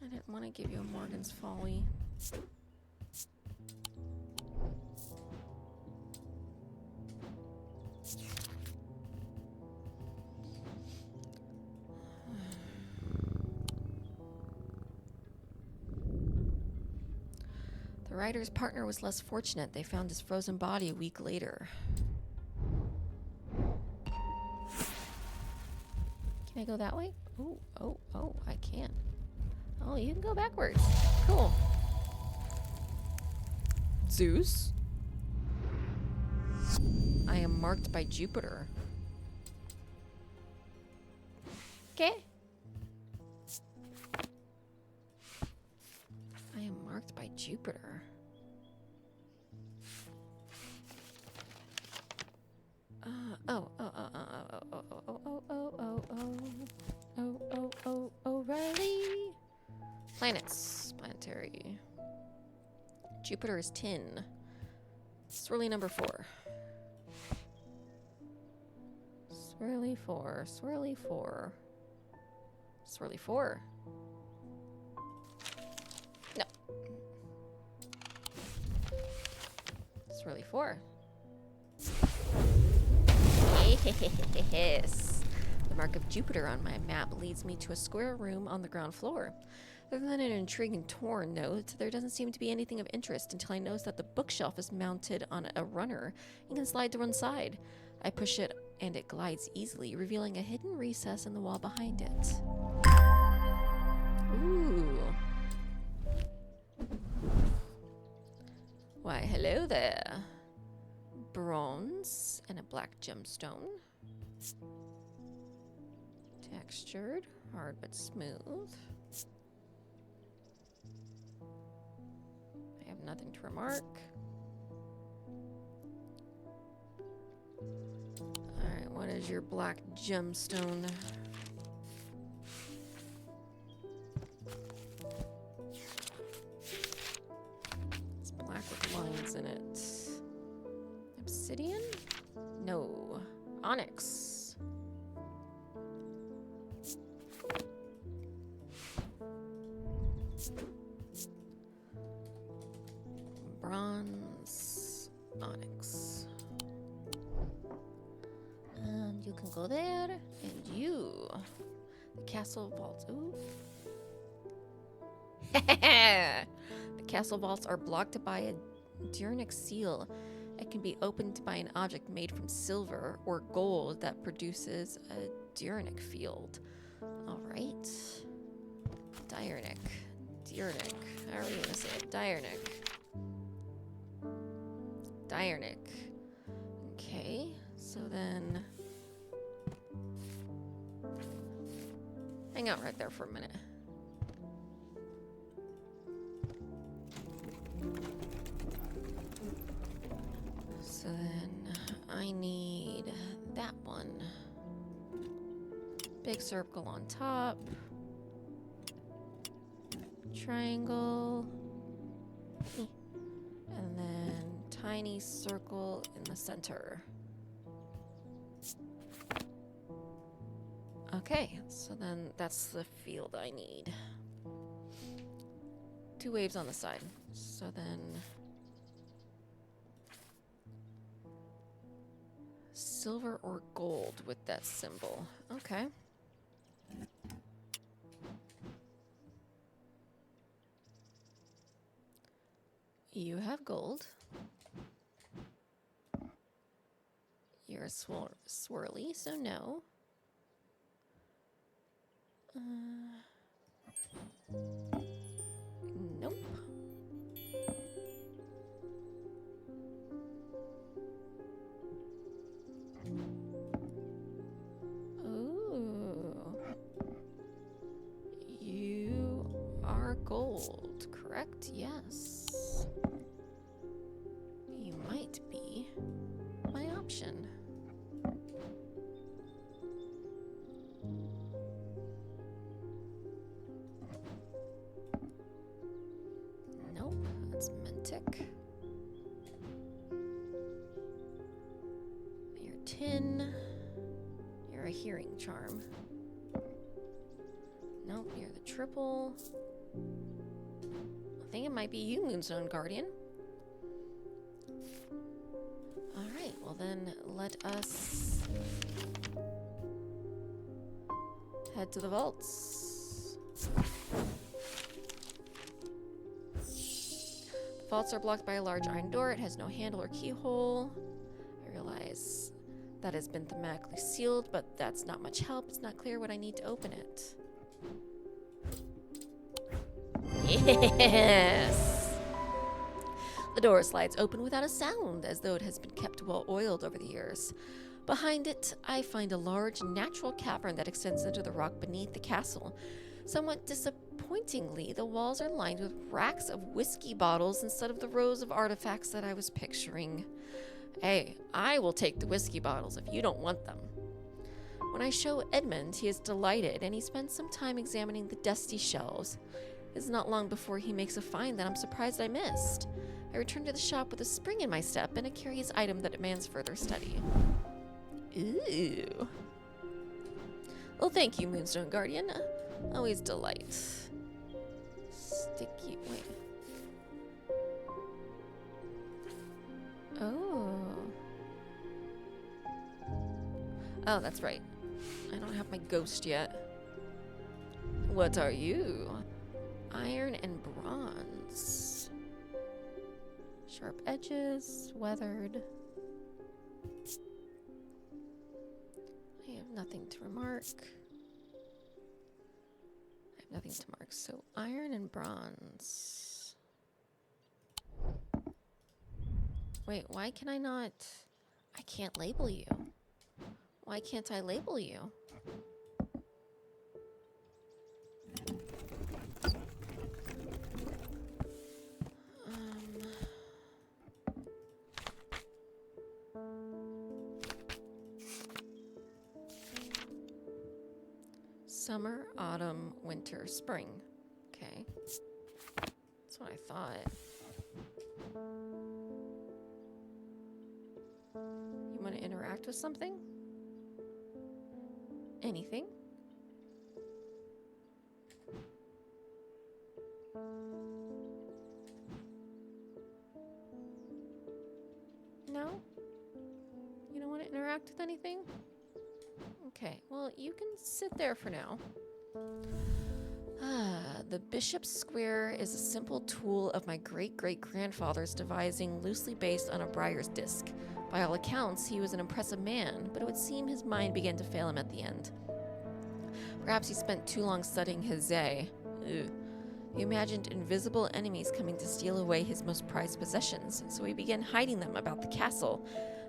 I want to give you a Morgan's Folly. The writer's partner was less fortunate. They found his frozen body a week later. Can I go that way? Oh, I can't. Oh, you can go backwards. Cool. Zeus? I am marked by Jupiter. Okay. I am marked by Jupiter. O'Reilly. Planets. Planetary. Jupiter is tin. Swirly number 4. Swirly 4. Swirly 4. Swirly 4. No. Swirly 4. Yes. The mark of Jupiter on my map leads me to a square room on the ground floor. Other than an intriguing torn note, there doesn't seem to be anything of interest until I notice that the bookshelf is mounted on a runner and can slide to one side. I push it and it glides easily, revealing a hidden recess in the wall behind it. Ooh. Why, hello there. Bronze and a black gemstone. Textured, hard but smooth. I have nothing to remark. Alright, what is your black gemstone? It's black with lines in it. Obsidian? No. Onyx. Bronze. Onyx. And you can go there. And you. The castle vaults. Ooh. The castle vaults are blocked by a Diurnic seal. It can be opened by an object made from silver or gold that produces a Diurnic field. Alright. Diurnic. Diurnic. How are we going to say it? Diurnic. Diurnic. Okay, so then... hang out right there for a minute. So then I need that one. Big circle on top. Triangle. And then tiny circle in the center. Okay, so then that's the field I need. 2 waves on the side. So then... silver or gold with that symbol. Okay. You have gold. You're a swirly, so no. Nope. Ooh. You are gold, correct? Yes. You might be my option. Nope, that's Mentic. You're tin. You're a hearing charm. Nope, you're the triple. I think it might be you, Moonstone Guardian. Alright, well then let us head to the vaults. The vaults are blocked by a large iron door. It has no handle or keyhole. I realize that has been thematically sealed, but that's not much help. It's not clear what I need to open it. Yes! The door slides open without a sound, as though it has been kept well oiled over the years. Behind it, I find a large natural cavern that extends into the rock beneath the castle. Somewhat disappointingly, the walls are lined with racks of whiskey bottles instead of the rows of artifacts that I was picturing. Hey, I will take the whiskey bottles if you don't want them. When I show Edmund, he is delighted, and he spends some time examining the dusty shelves. It's not long before he makes a find that I'm surprised I missed. I return to the shop with a spring in my step and a curious item that demands further study. Ooh. Well, thank you, Moonstone Guardian. Always delight. Sticky. Wait. Oh, that's right. I don't have my ghost yet. What are you? Iron and bronze. Sharp edges, weathered. I have nothing to remark. I have nothing to mark. So iron and bronze. Wait, why can I not? I can't label you. Why can't I label you? Summer, autumn, winter, spring. Okay. That's what I thought. You want to interact with something? Anything? No? You don't want to interact with anything? Okay, well, you can sit there for now. The Bishop's Square is a simple tool of my great-great-grandfather's devising, loosely based on a briar's disc. By all accounts, he was an impressive man, but it would seem his mind began to fail him at the end. Perhaps he spent too long studying his He imagined invisible enemies coming to steal away his most prized possessions, so he began hiding them about the castle,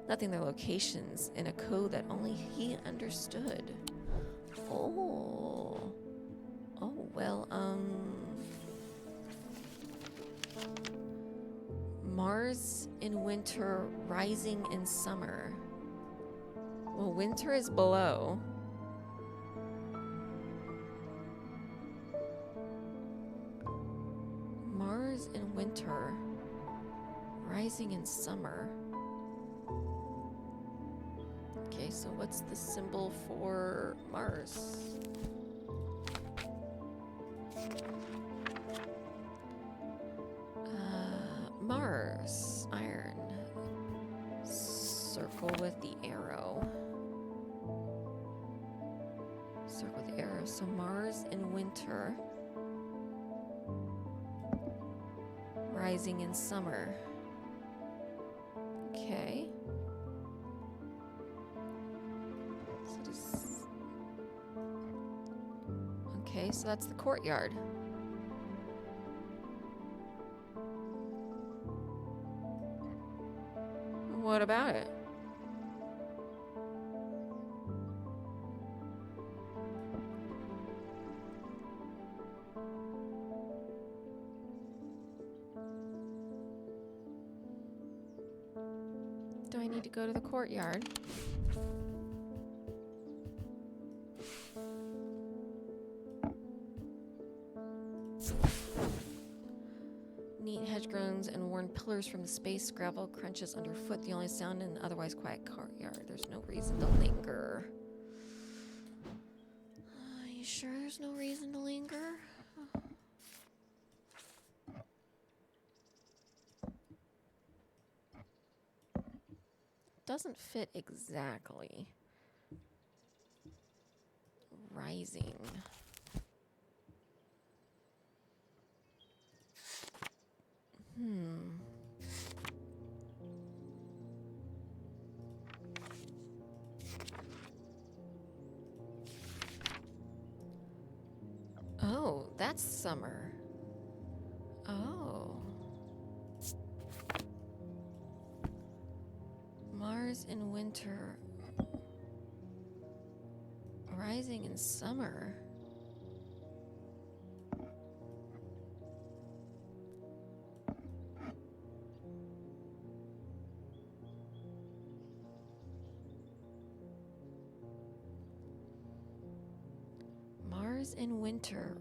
noting their locations in a code that only he understood. Mars in winter, rising in summer. Well, winter is below. Mars in winter, rising in summer. Okay, so what's the symbol for Mars? Mars, iron. Circle with the arrow. Circle with the arrow. So Mars in winter, rising in summer. Okay. Okay, so that's the courtyard. What about it? Do I need to go to the courtyard? Neat hedgerows and worn pillars from the space, gravel crunches underfoot, the only sound in an otherwise quiet courtyard. There's no reason to linger. Are you sure there's no reason to linger? Doesn't fit exactly. Rising. Oh, that's summer. Oh. Mars in winter, Rising in summer. Mars in winter.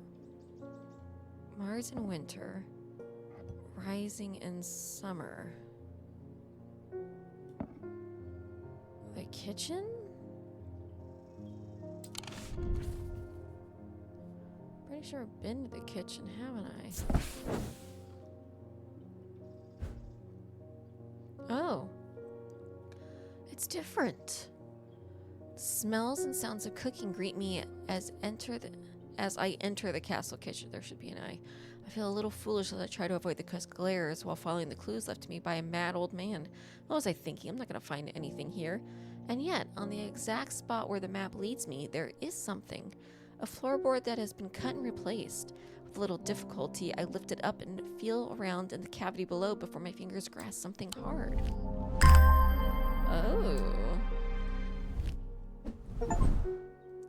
Mars in winter. Rising in summer. The kitchen? Pretty sure I've been to the kitchen, haven't I? Oh. It's different. Smells and sounds of cooking greet me as I enter the castle kitchen. There should be an I. I feel a little foolish as I try to avoid the glares while following the clues left to me by a mad old man. What was I thinking? I'm not going to find anything here. And yet, on the exact spot where the map leads me, there is something. A floorboard that has been cut and replaced. With little difficulty, I lift it up and feel around in the cavity below before my fingers grasp something hard. Oh.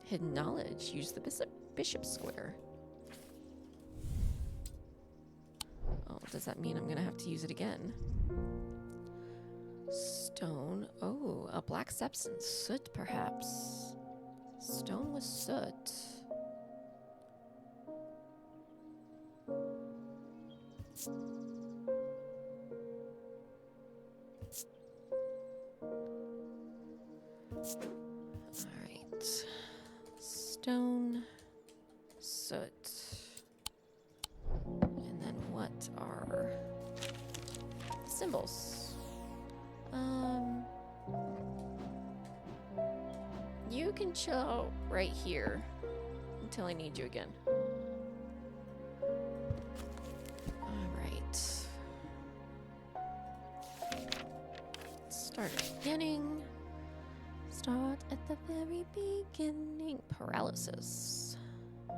Hidden knowledge. Use the bishop square. Oh, does that mean I'm gonna have to use it again? Stone. Oh, a black substance. Soot, perhaps. Stone with soot. Alright. Stone, soot. And then what are the symbols? You can chill out right here until I need you again. Alright. Start at the beginning. Start at the very beginning. Paralysis. A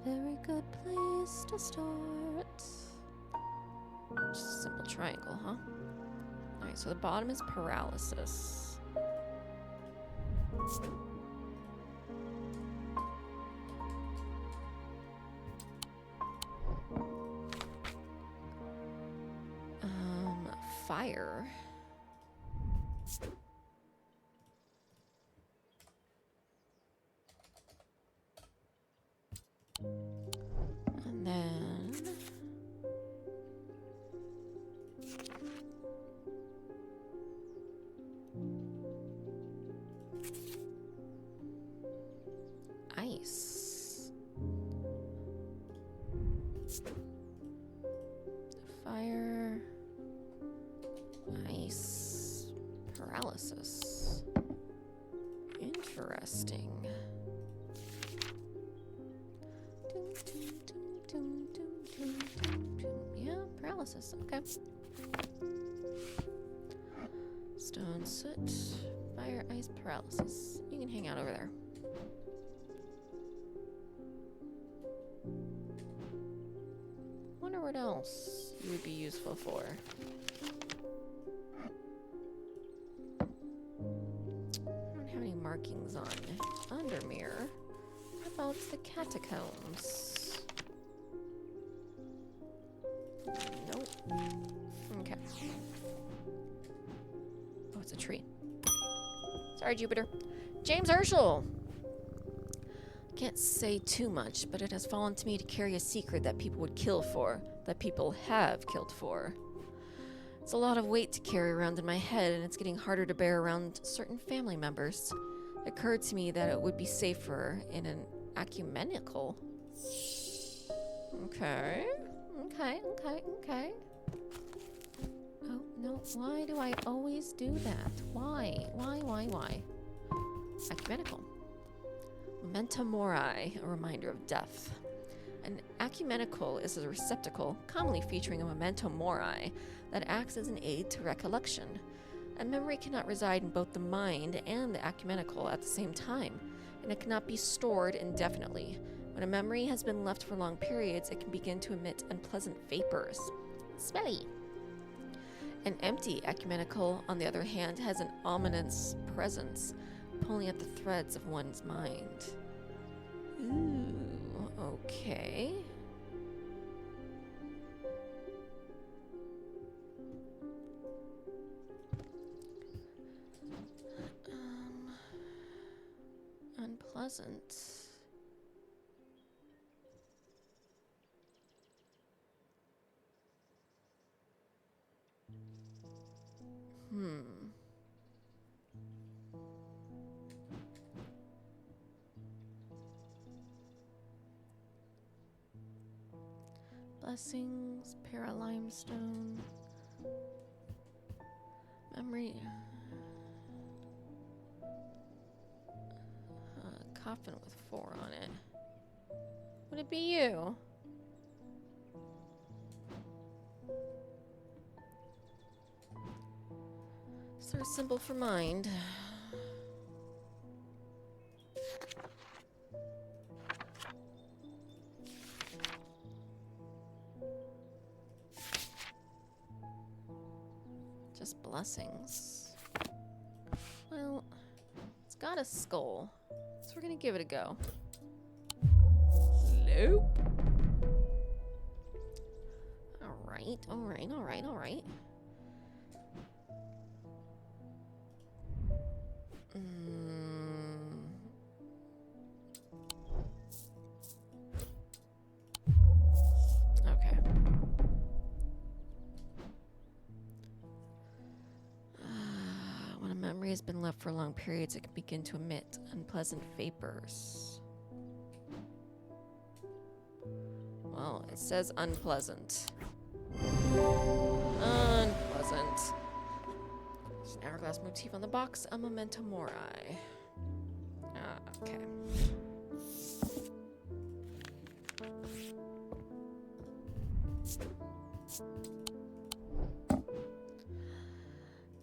very good place to start. Just a simple triangle, huh? Alright, so the bottom is paralysis. Fire. And then ice. Fire. Ice. Paralysis. Interesting. Yeah, paralysis. Okay. Stone, soot, fire, ice, paralysis. You can hang out over there. Wonder what else you would be useful for. I don't have any markings on Undermere. How about the catacombs? Nope. Okay. Oh, it's a tree. Sorry, Jupiter. James Herschel! Can't say too much, but it has fallen to me to carry a secret that people would kill for, that people have killed for. It's a lot of weight to carry around in my head, and it's getting harder to bear around certain family members. It occurred to me that it would be safer in an acumenical. Okay. Okay. Oh, no. Why do I always do that? Why? Acumenical. Memento mori, a reminder of death. An acumenical is a receptacle, commonly featuring a memento mori, that acts as an aid to recollection. A memory cannot reside in both the mind and the acumenical at the same time, and it cannot be stored indefinitely. When a memory has been left for long periods, it can begin to emit unpleasant vapors. Smelly. An empty acumenical, on the other hand, has an ominous presence, pulling at the threads of one's mind. Ooh, okay. Unpleasant. Blessings, paralimestone, memory, coffin with 4 on it. Would it be you? Is there a symbol for mind? Just blessings. Well, it's got a skull, so we're gonna give it a go. Nope. Alright, alright, alright, alright. Okay. When a memory has been left for long periods, it can begin to emit unpleasant vapors. Well, it says unpleasant. Unpleasant. There's an hourglass motif on the box, a memento mori. Okay.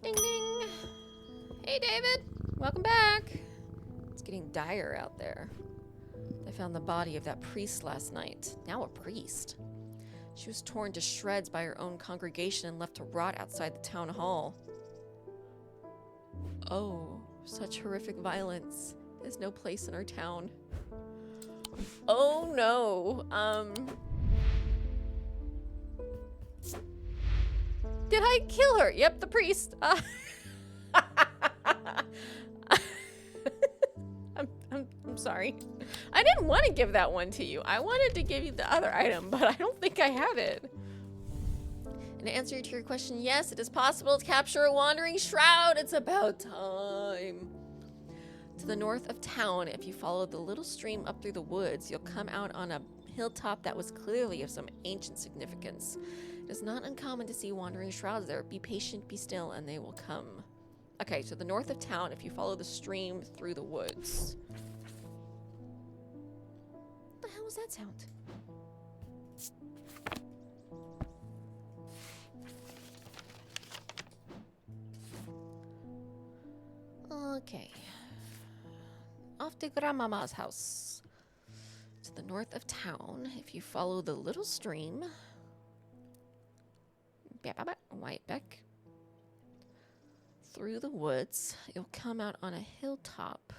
Ding ding! Hey David! Welcome back! It's getting dire out there. They found the body of that priest last night. Now a priest. She was torn to shreds by her own congregation and left to rot outside the town hall. Oh, such horrific violence. There's no place in our town. Oh no. Did I kill her? Yep, the priest. I'm sorry. I didn't want to give that one to you. I wanted to give you the other item, but I don't think I have it. In answer to your question, yes, it is possible to capture a wandering shroud. It's about time. To the north of town, if you follow the little stream up through the woods, you'll come out on a hilltop that was clearly of some ancient significance. It is not uncommon to see wandering shrouds there. Be patient, be still, and they will come. Okay, so the north of town, if you follow the stream through the woods. What the hell was that sound? Okay. Off to Grandmama's house. To the north of town, if you follow the little stream. Whitebeck. Through the woods, you'll come out on a hilltop.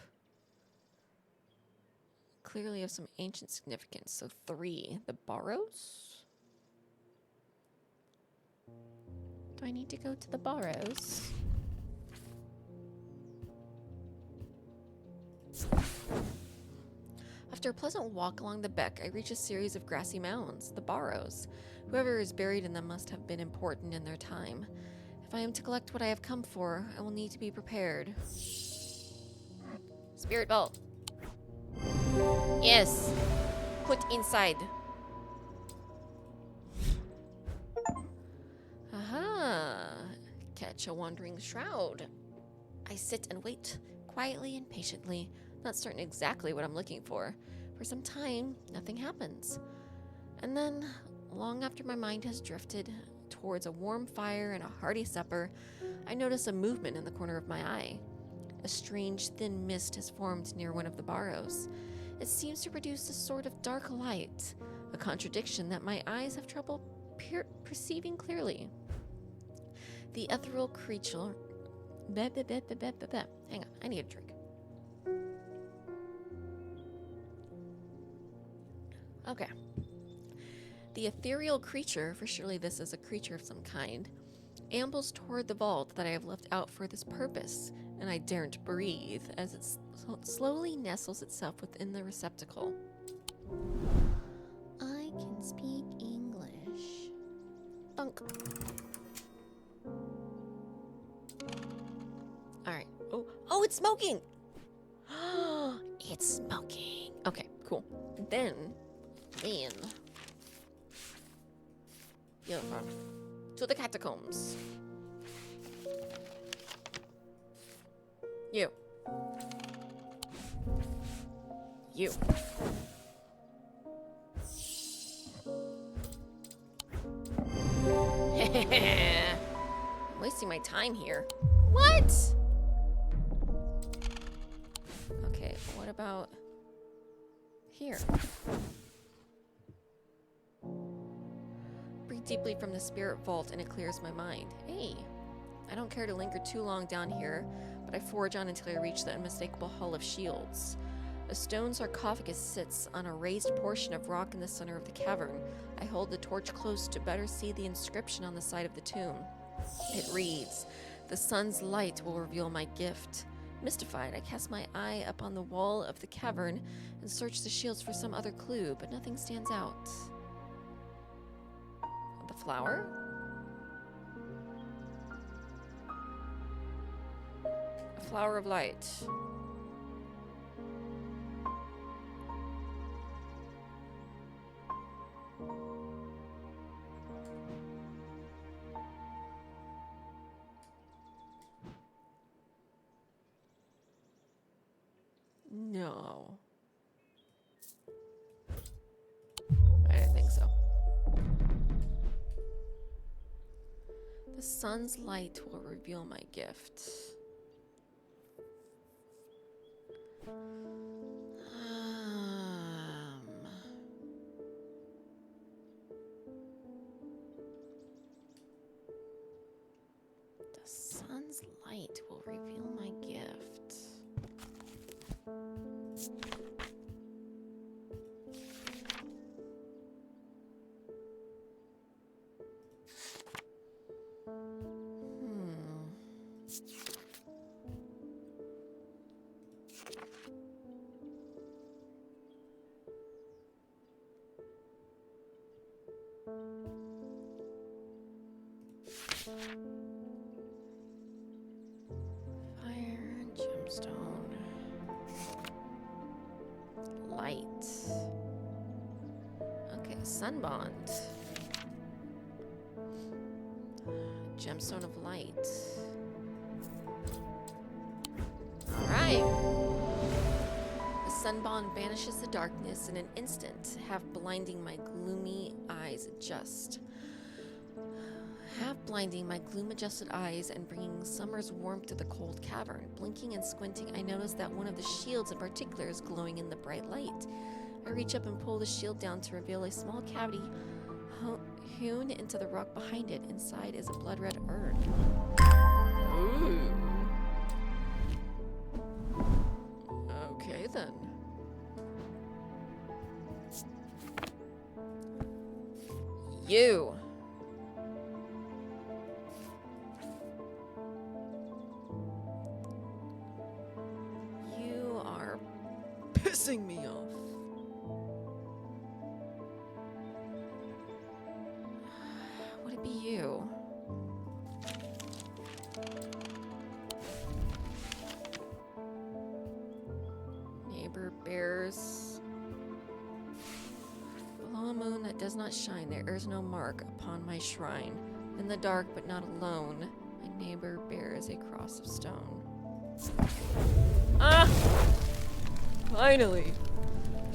Clearly of some ancient significance. So 3. The Barrows? Do I need to go to the Barrows? After a pleasant walk along the beck, I reach a series of grassy mounds, the Barrows. Whoever is buried in them must have been important in their time. If I am to collect what I have come for, I will need to be prepared. Spirit vault. Yes. Put inside. Aha. Catch a wandering shroud. I sit and wait, quietly and patiently, not certain exactly what I'm looking for. For some time, nothing happens. And then, long after my mind has drifted towards a warm fire and a hearty supper, I notice a movement in the corner of my eye. A strange thin mist has formed near one of the Barrows. It seems to produce a sort of dark light, a contradiction that my eyes have trouble perceiving clearly. The ethereal creature... Hang on, I need a drink. Okay. The ethereal creature, for surely this is a creature of some kind, ambles toward the vault that I have left out for this purpose, and I daren't breathe as it slowly nestles itself within the receptacle. I can speak English. Thunk. Alright. Oh, it's smoking! It's smoking. Okay, cool. Then. To the catacombs. You. I'm wasting my time here. What? Okay, what about here? Breathe deeply from the spirit vault and it clears my mind. Hey, I don't care to linger too long down here, but I forge on until I reach the unmistakable Hall of Shields. A stone sarcophagus sits on a raised portion of rock in the center of the cavern. I hold the torch close to better see the inscription on the side of the tomb. It reads, "The sun's light will reveal my gift." Mystified, I cast my eye up on the wall of the cavern and search the shields for some other clue, but nothing stands out. The flower? A flower of light. No. I didn't think so. The sun's light will reveal my gift. The sun's light will reveal my gift. Fire, gemstone, light. Okay, sunbond. Gemstone of light. All right. The sunbond banishes the darkness in an instant, half blinding my gloomy eyes gloom-adjusted eyes and bringing summer's warmth to the cold cavern. Blinking and squinting, I notice that one of the shields in particular is glowing in the bright light. I reach up and pull the shield down to reveal a small cavity hewn into the rock behind it. Inside is a blood-red urn. Ooh. Okay, then. You. You are pissing me off. Would it be you? Neighbor bears. Below a moon that does not shine, there is no mark upon my shrine. In the dark, but not alone, my neighbor bears a cross of stone. Ah! Finally!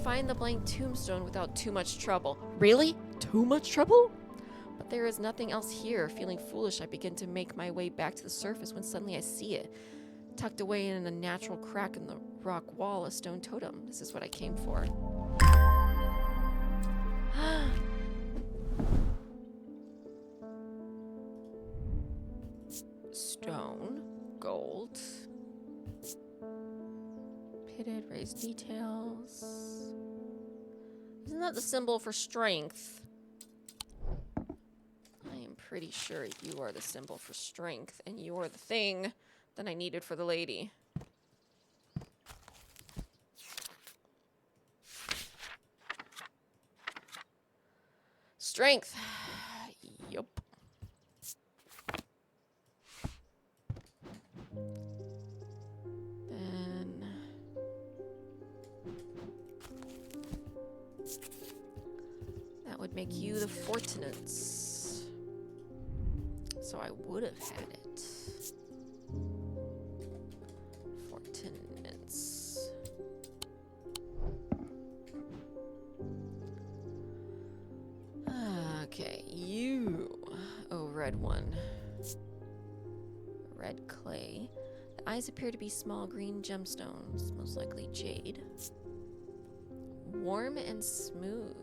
Find the blank tombstone without too much trouble. Really? Too much trouble? But there is nothing else here. Feeling foolish, I begin to make my way back to the surface when suddenly I see it. Tucked away in a natural crack in the rock wall, a stone totem. This is what I came for. Stone, gold, pitted raised details. Isn't that the symbol for strength? I am pretty sure you are the symbol for strength, and you are the thing that I needed for the lady. Strength. Yup. Then that would make you the Fortunance. So I would have had it. Fortunance. Okay, you. Oh, red one. Red clay. The eyes appear to be small green gemstones, most likely jade. Warm and smooth.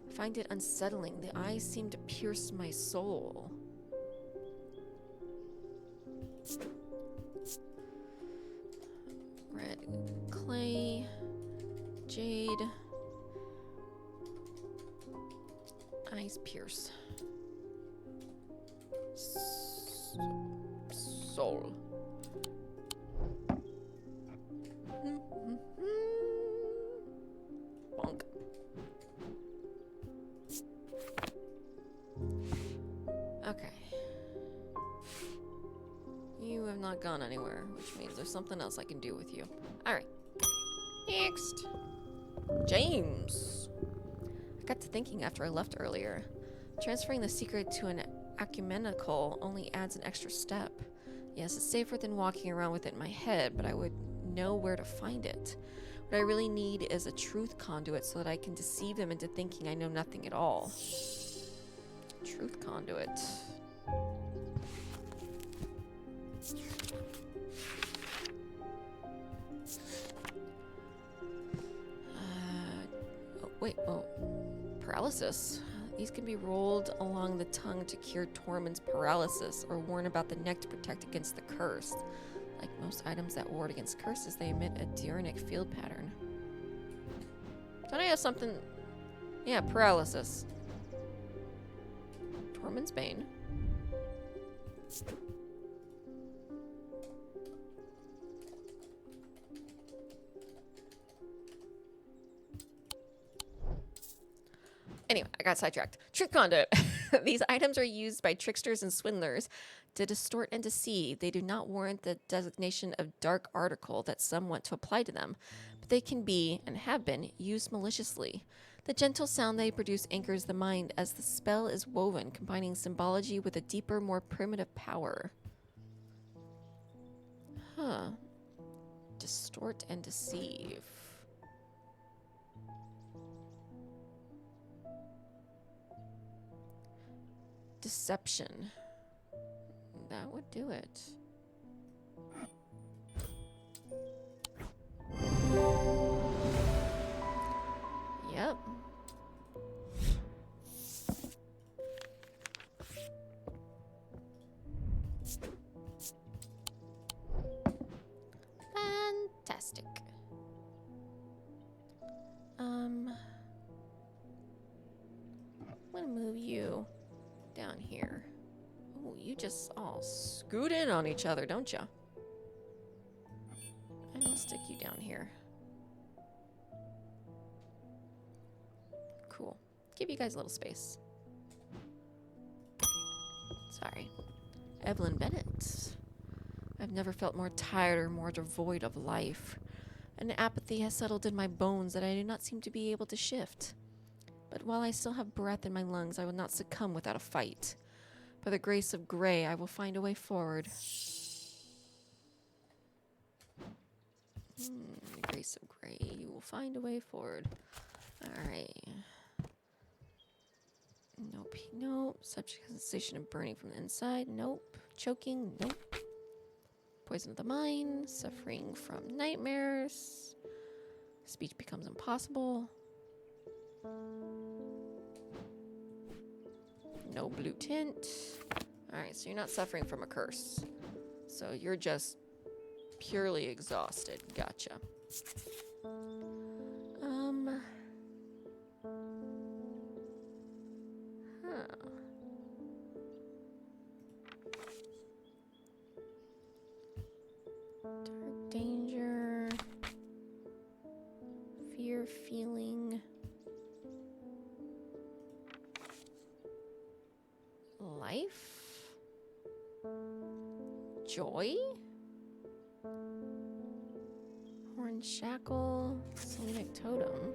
I find it unsettling. The eyes seem to pierce my soul. Red clay, jade, eyes pierce. Soul. Bonk. Okay. You have not gone anywhere, which means there's something else I can do with you. Alright. Next. James. I got to thinking after I left earlier. Transferring the secret to an Acumenical only adds an extra step. Yes, it's safer than walking around with it in my head, but I would know where to find it. What I really need is a truth conduit so that I can deceive them into thinking I know nothing at all. Truth conduit. Paralysis. These can be rolled along the tongue to cure Tormund's paralysis, or worn about the neck to protect against the curse. Like most items that ward against curses, they emit a diurnic field pattern. Don't I have something? Yeah, paralysis. Tormund's Bane. Anyway, I got sidetracked. Trick conduit. These items are used by tricksters and swindlers to distort and deceive. They do not warrant the designation of dark article that some want to apply to them, but they can be, and have been, used maliciously. The gentle sound they produce anchors the mind as the spell is woven, combining symbology with a deeper, more primitive power. Huh. Distort and deceive. Deception. That would do it. Yep. Fantastic. I'm gonna move you down here. Oh, you just all scoot in on each other, don't ya? And I'll stick you down here. Cool. Give you guys a little space. Sorry. Evelyn Bennett. I've never felt more tired or more devoid of life. An apathy has settled in my bones that I do not seem to be able to shift. But while I still have breath in my lungs, I will not succumb without a fight. By the grace of Grey, I will find a way forward. The grace of Grey, you will find a way forward. Alright. Nope, nope. Subject sensation of burning from the inside. Nope. Choking. Nope. Poison of the mind. Suffering from nightmares. Speech becomes impossible. No blue tint. Alright, so you're not suffering from a curse. So you're just purely exhausted. Gotcha. Huh. Dark danger. Fear feeling. Life? Joy? Horn shackle, Solemn totem.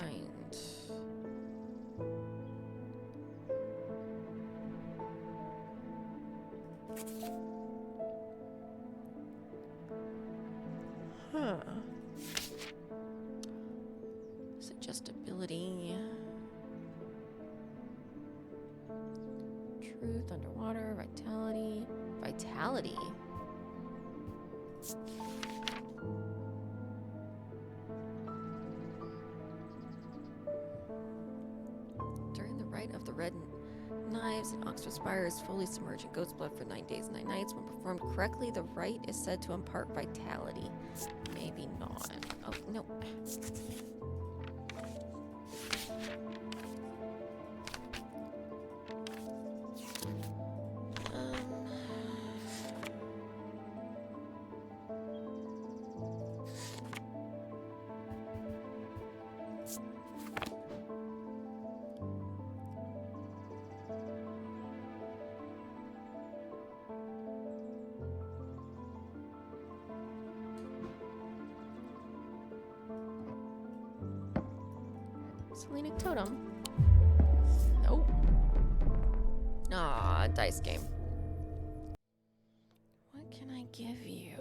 Mind. Huh. Suggestibility. Truth, underwater, vitality. Vitality? During the rite of the red knives and Oxford spires fully submerged in goat's blood for 9 days and 9 nights. When performed correctly, the rite is said to impart vitality. Maybe not. Oh, no. Selenic totem. Nope. Ah, dice game. What can I give you?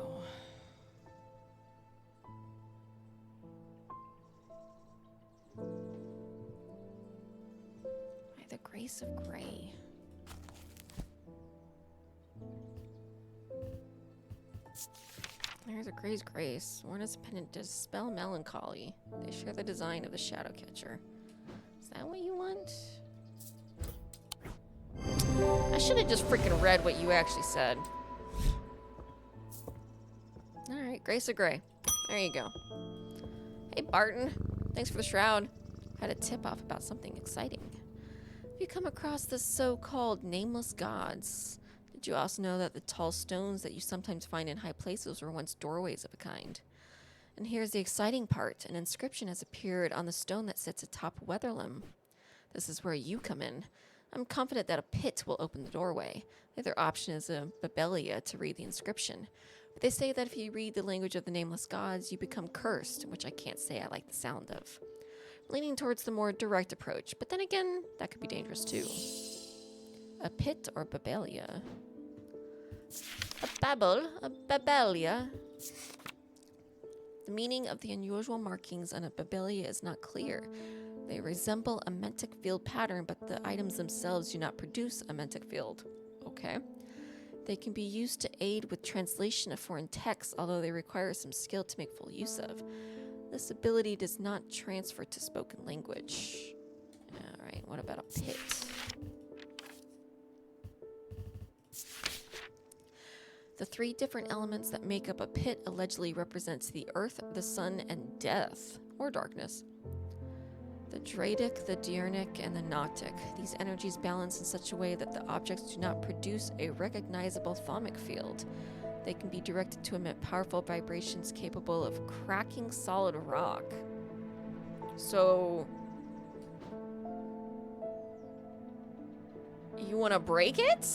By the grace of Grey. There's a Grey's Grace. Worn as a pendant to dispel melancholy. They share the design of the shadow catcher. Is that what you want? I should have just freaking read what you actually said. Alright, Grace of Grey. There you go. Hey, Barton. Thanks for the shroud. Had a tip-off about something exciting. Have you come across the so-called nameless gods? Did you also know that the tall stones that you sometimes find in high places were once doorways of a kind? And here's the exciting part. An inscription has appeared on the stone that sits atop Weatherlim. This is where you come in. I'm confident that a pit will open the doorway. The other option is a Babellia to read the inscription. But they say that if you read the language of the nameless gods, you become cursed, which I can't say I like the sound of. Leaning towards the more direct approach, but then again, that could be dangerous too. A pit or Babellia? A Babellia. The meaning of the unusual markings on a Babellia is not clear. They resemble a mentic field pattern, but the items themselves do not produce a mentic field. Okay. They can be used to aid with translation of foreign texts, although they require some skill to make full use of. This ability does not transfer to spoken language. Alright, what about a pit? The 3 different elements that make up a pit allegedly represents the earth, the sun, and death, or darkness. The Dradic, the Diurnic, and the Noctic. These energies balance in such a way that the objects do not produce a recognizable Thaumic field. They can be directed to emit powerful vibrations capable of cracking solid rock. So, you want to break it?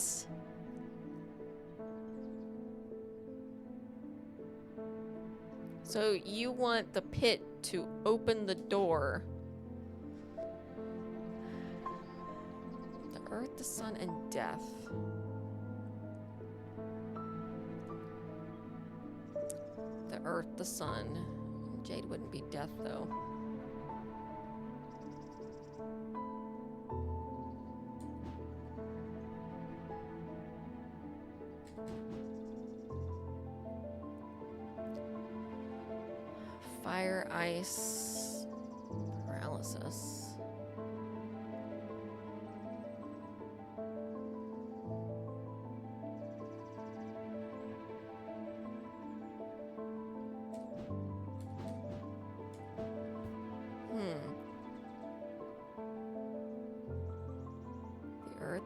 So you want the pit to open the door. The earth, the sun, and death. The earth, the sun. Jade wouldn't be death, though. Fire, ice, paralysis.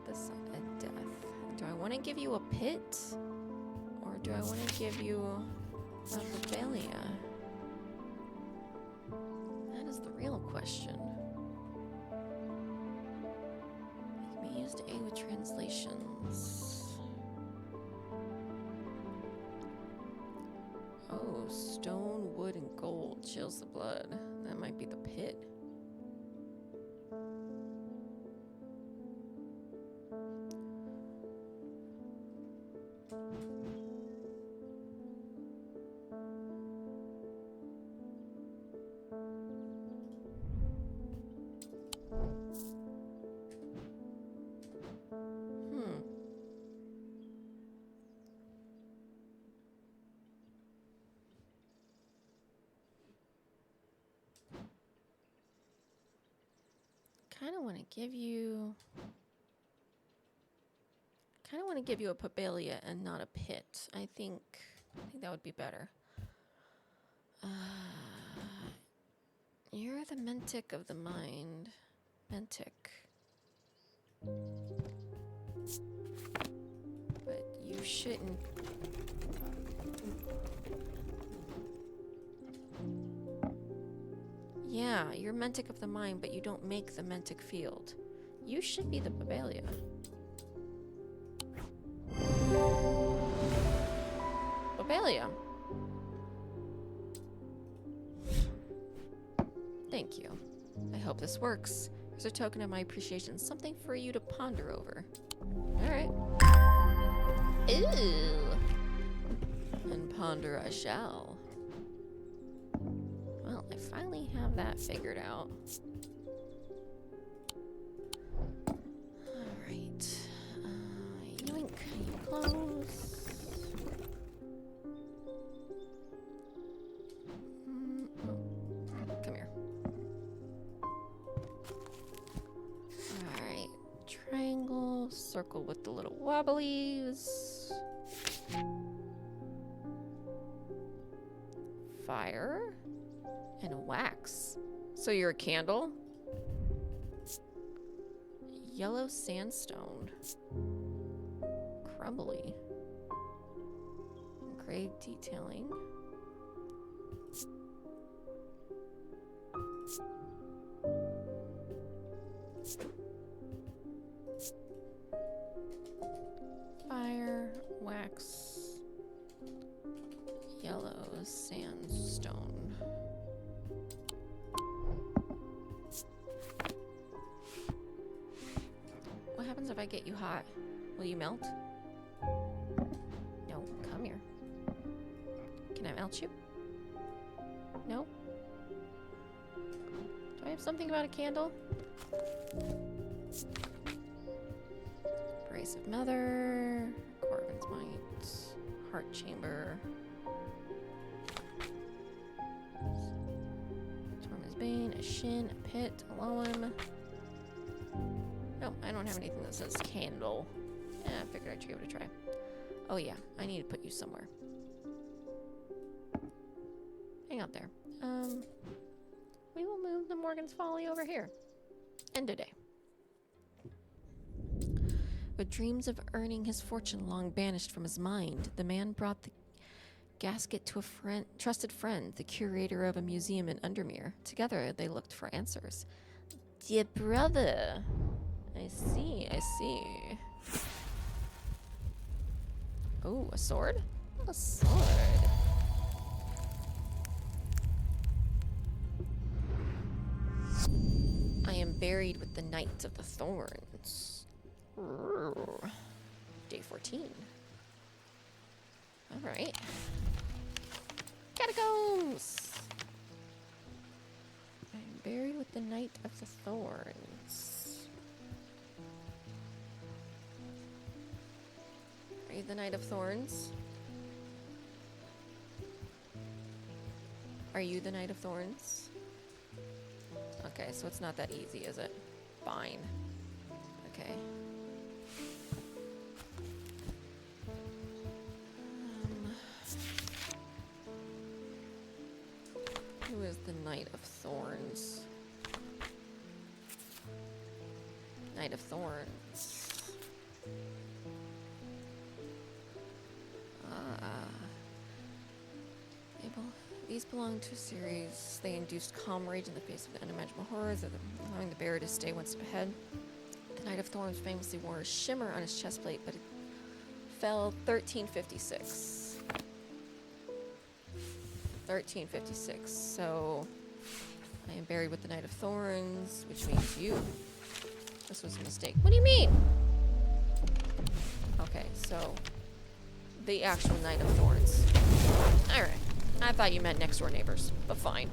this a death. Do I want to give you a pit? Or do I want to give you a Babellia? That is the real question. It can be used to aid with translations. Oh, stone, wood, and gold. Chills the blood. That might be the pit. Kind of want to give you a Babellia and not a pit. I think that would be better. You're the Mentic of the mind. Mentic. But you shouldn't. Yeah, you're Mentic of the mind, but you don't make the Mentic field. You should be the Babellia. Babellia. Thank you. I hope this works. Here's a token of my appreciation. Something for you to ponder over. Alright. Ooh. And ponder I shall. Well, I finally have that figured out. Alright. Yoink. You close. Come here. Alright. Triangle. Circle with the little wobblies. Fire. And wax. So you're a candle? Yellow sandstone. Crumbly. Engraved detailing. Fire, wax, yellow sandstone. What happens if I get you hot? Will you melt? No, come here. Can I melt you? No? Do I have something about a candle? Brace of Mether, Corvin's Might, Heart Chamber, Tormund's Bane, a Shin, a Pit, a Loem. No, I don't have anything that says candle. Yeah, I figured I'd give it a try. Oh yeah, I need to put you somewhere. Hang out there. We will move the Morgan's Folly over here. End of day. With dreams of earning his fortune long banished from his mind, the man brought the gasket to a trusted friend, the curator of a museum in Undermere. Together, they looked for answers. Dear brother. I see, I see. Oh, a sword? A sword. I am buried with the Knight of the Thorns. Day 14. Alright. Catacombs! I am buried with the Knight of the Thorns. Are you the Knight of Thorns? Are you the Knight of Thorns? Okay, so it's not that easy, is it? Fine. Okay. Who is the Knight of Thorns? Knight of Thorns. These belong to a series. They induced calm rage in the face of the unimaginable horrors of allowing the bearer to stay one step ahead. The Knight of Thorns famously wore a shimmer on his chestplate, but it fell 1356. 1356. So I am buried with the Knight of Thorns, which means you. This was a mistake. What do you mean? Okay, so the actual Knight of Thorns. Alright. I thought you meant next door neighbors, but fine.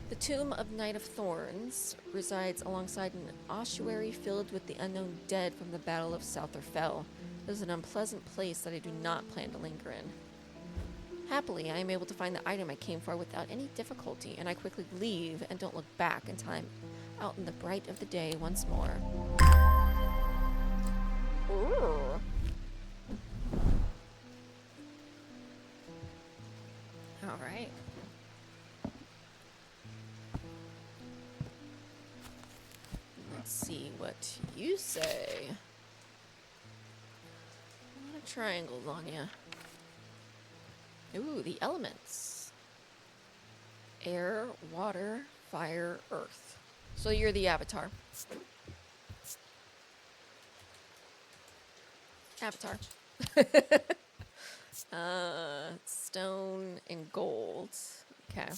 The tomb of Knight of Thorns resides alongside an ossuary filled with the unknown dead from the Battle of Souther Fell. It is an unpleasant place that I do not plan to linger in. Happily, I am able to find the item I came for without any difficulty, and I quickly leave and don't look back until I'm out in the bright of the day once more. Ooh. All right. Let's see what you say. A lot of triangles on you. Ooh, the elements. Air, water, fire, earth. So you're the avatar. Avatar. Stone and gold. Okay.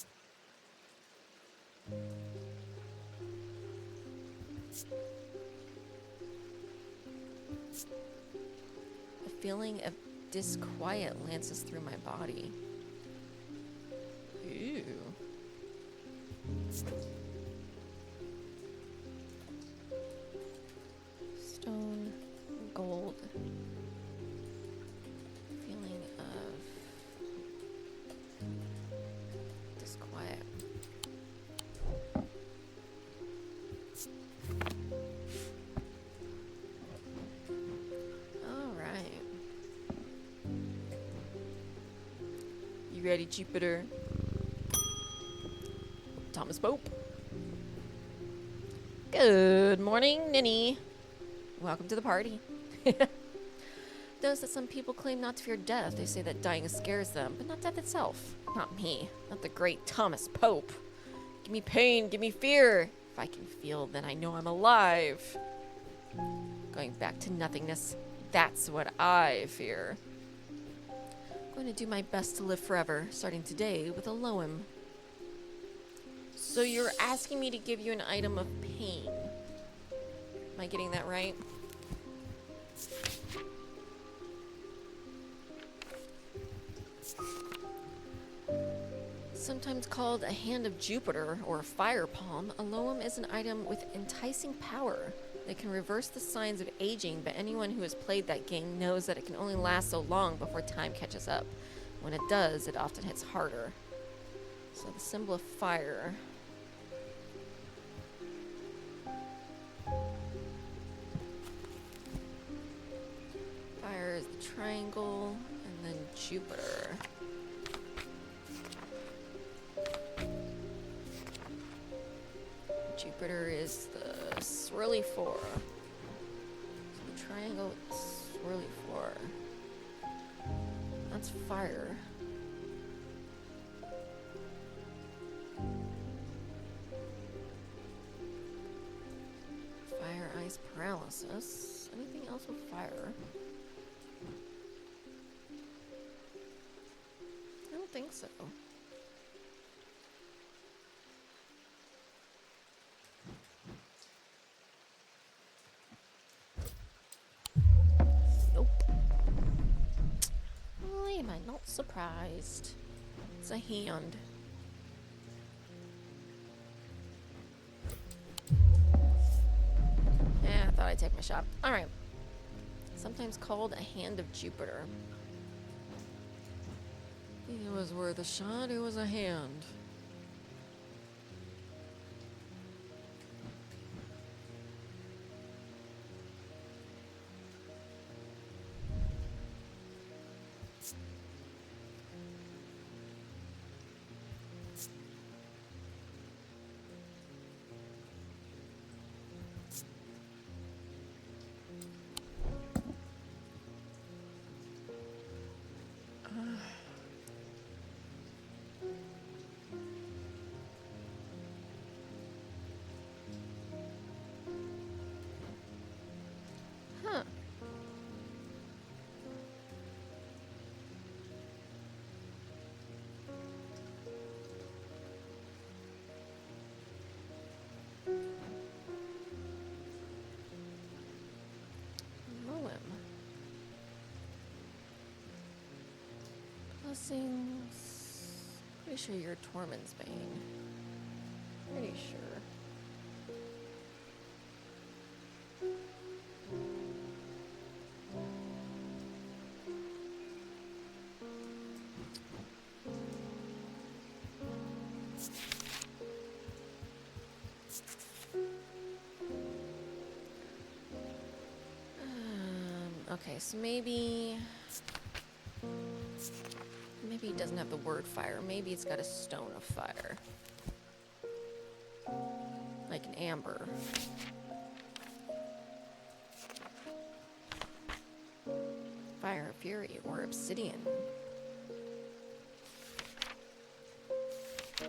A feeling of disquiet lances through my body. Ooh. Stone, gold. Feeling of disquiet. All right. You ready, Jupiter? Thomas Pope. Good morning, Ninny. Welcome to the party. Those that some people claim not to fear death, they say that dying scares them, but not death itself. Not me. Not the great Thomas Pope. Give me pain, give me fear. If I can feel, then I know I'm alive. Going back to nothingness, that's what I fear. I'm going to do my best to live forever, starting today with a Loem. So you're asking me to give you an item of pain. Am I getting that right? Sometimes called a hand of Jupiter or a fire palm, a Loem is an item with enticing power that can reverse the signs of aging, but anyone who has played that game knows that it can only last so long before time catches up. When it does, it often hits harder. So the symbol of fire. Fire is the triangle, and then Jupiter. Jupiter is the swirly four. So the triangle with the swirly four. That's fire. Fire, ice, paralysis. Anything else with fire? I don't think so. Nope. Why am I not surprised? It's a hand. Yeah, I thought I'd take my shot. Alright. Sometimes called a hand of Jupiter. It was worth a shot, it was a hand. Blessings. Pretty sure you're Tormund's Bane. Pretty sure. Okay, so maybe he doesn't have the word fire. Maybe it's got a stone of fire. Like an amber. Fire of fury or obsidian. An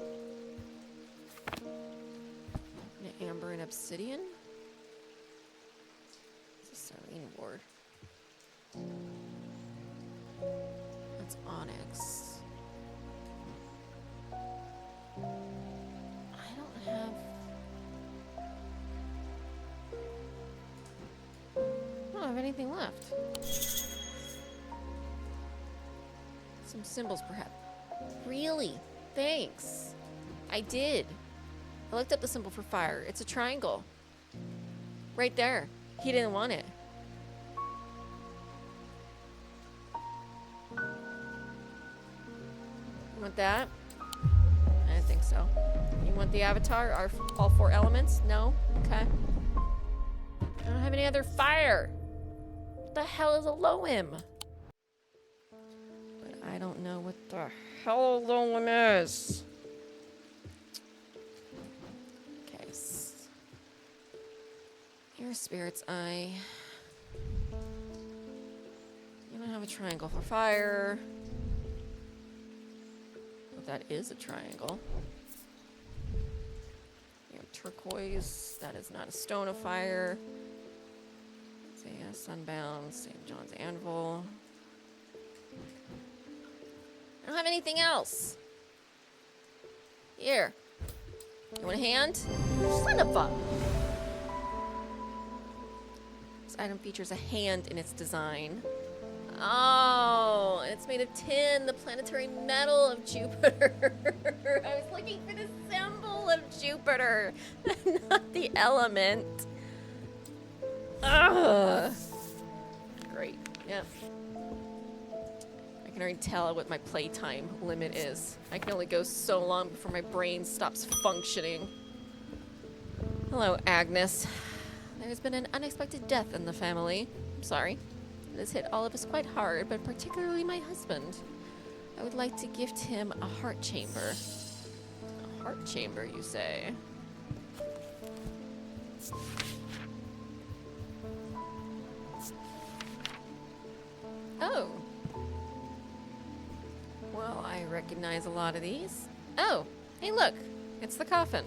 amber and obsidian? It's a Serene ward. That's onyx. I don't have anything left. Some symbols, perhaps. Really? Thanks. I did. I looked up the symbol for fire. It's a triangle. Right there. He didn't want it. You want that? I didn't think so. You want the avatar? All 4 elements? No? Okay. I don't have any other fire. What the hell is a Loem? But I don't know what the hell a Loem is. Okay. Your spirit's eye. You don't have a triangle for fire. That is a triangle. You have turquoise. That is not a stone of fire. Isaiah, Sunbound, St. John's Anvil. I don't have anything else. Here. You want a hand? Son of a... This item features a hand in its design. Oh, it's made of tin, the planetary metal of Jupiter. I was looking for the symbol of Jupiter, not the element. Ugh. Great. Yeah. I can already tell what my playtime limit is. I can only go so long before my brain stops functioning. Hello, Agnes. There's been an unexpected death in the family. I'm sorry. It has hit all of us quite hard, but particularly my husband. I would like to gift him a heart chamber. A heart chamber, you say? Oh. Well, I recognize a lot of these. Oh, hey look, it's the coffin.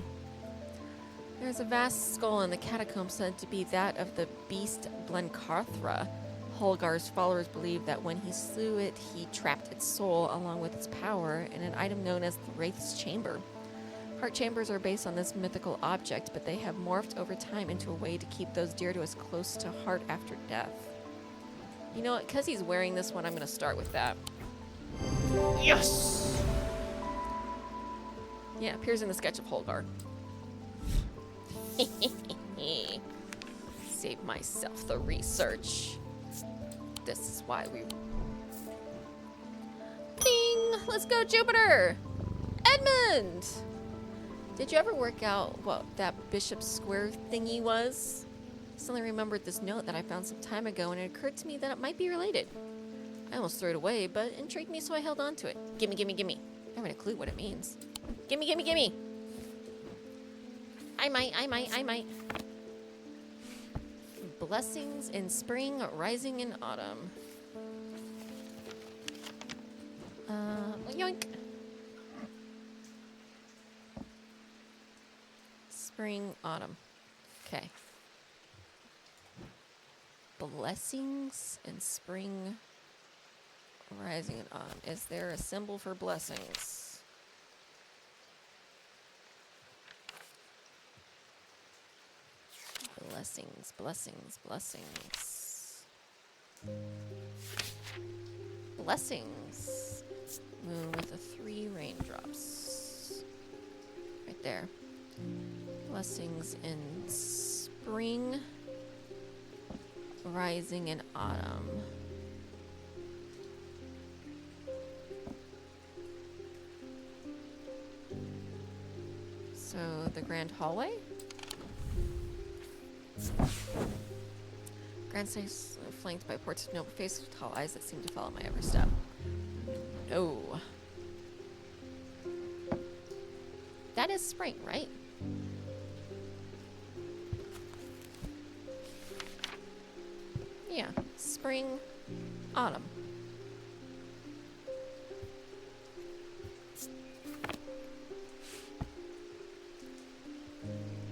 There's a vast skull in the catacomb said to be that of the beast Blencarthra. Holgar's followers believe that when he slew it, he trapped its soul along with its power in an item known as the Wraith's Chamber. Heart chambers are based on this mythical object, but they have morphed over time into a way to keep those dear to us close to heart after death. You know what? Because he's wearing this one, I'm going to start with that. Yes! Yeah, appears in the sketch of Holgar. Save myself the research. This is why we... Ding! Let's go, Jupiter! Edmund! Did you ever work out what that Bishop Square thingy was? I suddenly remembered this note that I found some time ago, and it occurred to me that it might be related. I almost threw it away, but it intrigued me, so I held on to it. Gimme, gimme, gimme. I haven't a clue what it means. Gimme, gimme, gimme! I might. Blessings in spring, rising in autumn. Yoink. Spring, autumn. Okay. Blessings in spring, rising in autumn. Is there a symbol for blessings? Blessings, blessings, blessings. Blessings. Moon with the 3 raindrops. Right there. Blessings in spring, rising in autumn. So the grand hallway? Grand space flanked by portraits of noble faces with tall eyes that seem to follow my every step. No. That is spring, right? Yeah, spring, autumn.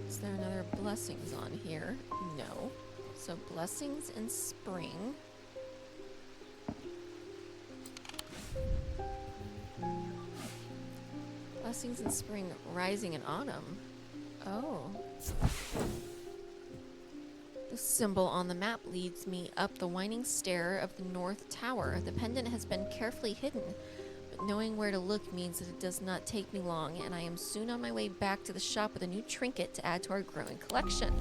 Is there another blessings on here? No. So blessings in spring. Blessings in spring, rising in autumn. Oh. The symbol on the map leads me up the winding stair of the North Tower. The pendant has been carefully hidden, but knowing where to look means that it does not take me long, and I am soon on my way back to the shop with a new trinket to add to our growing collection.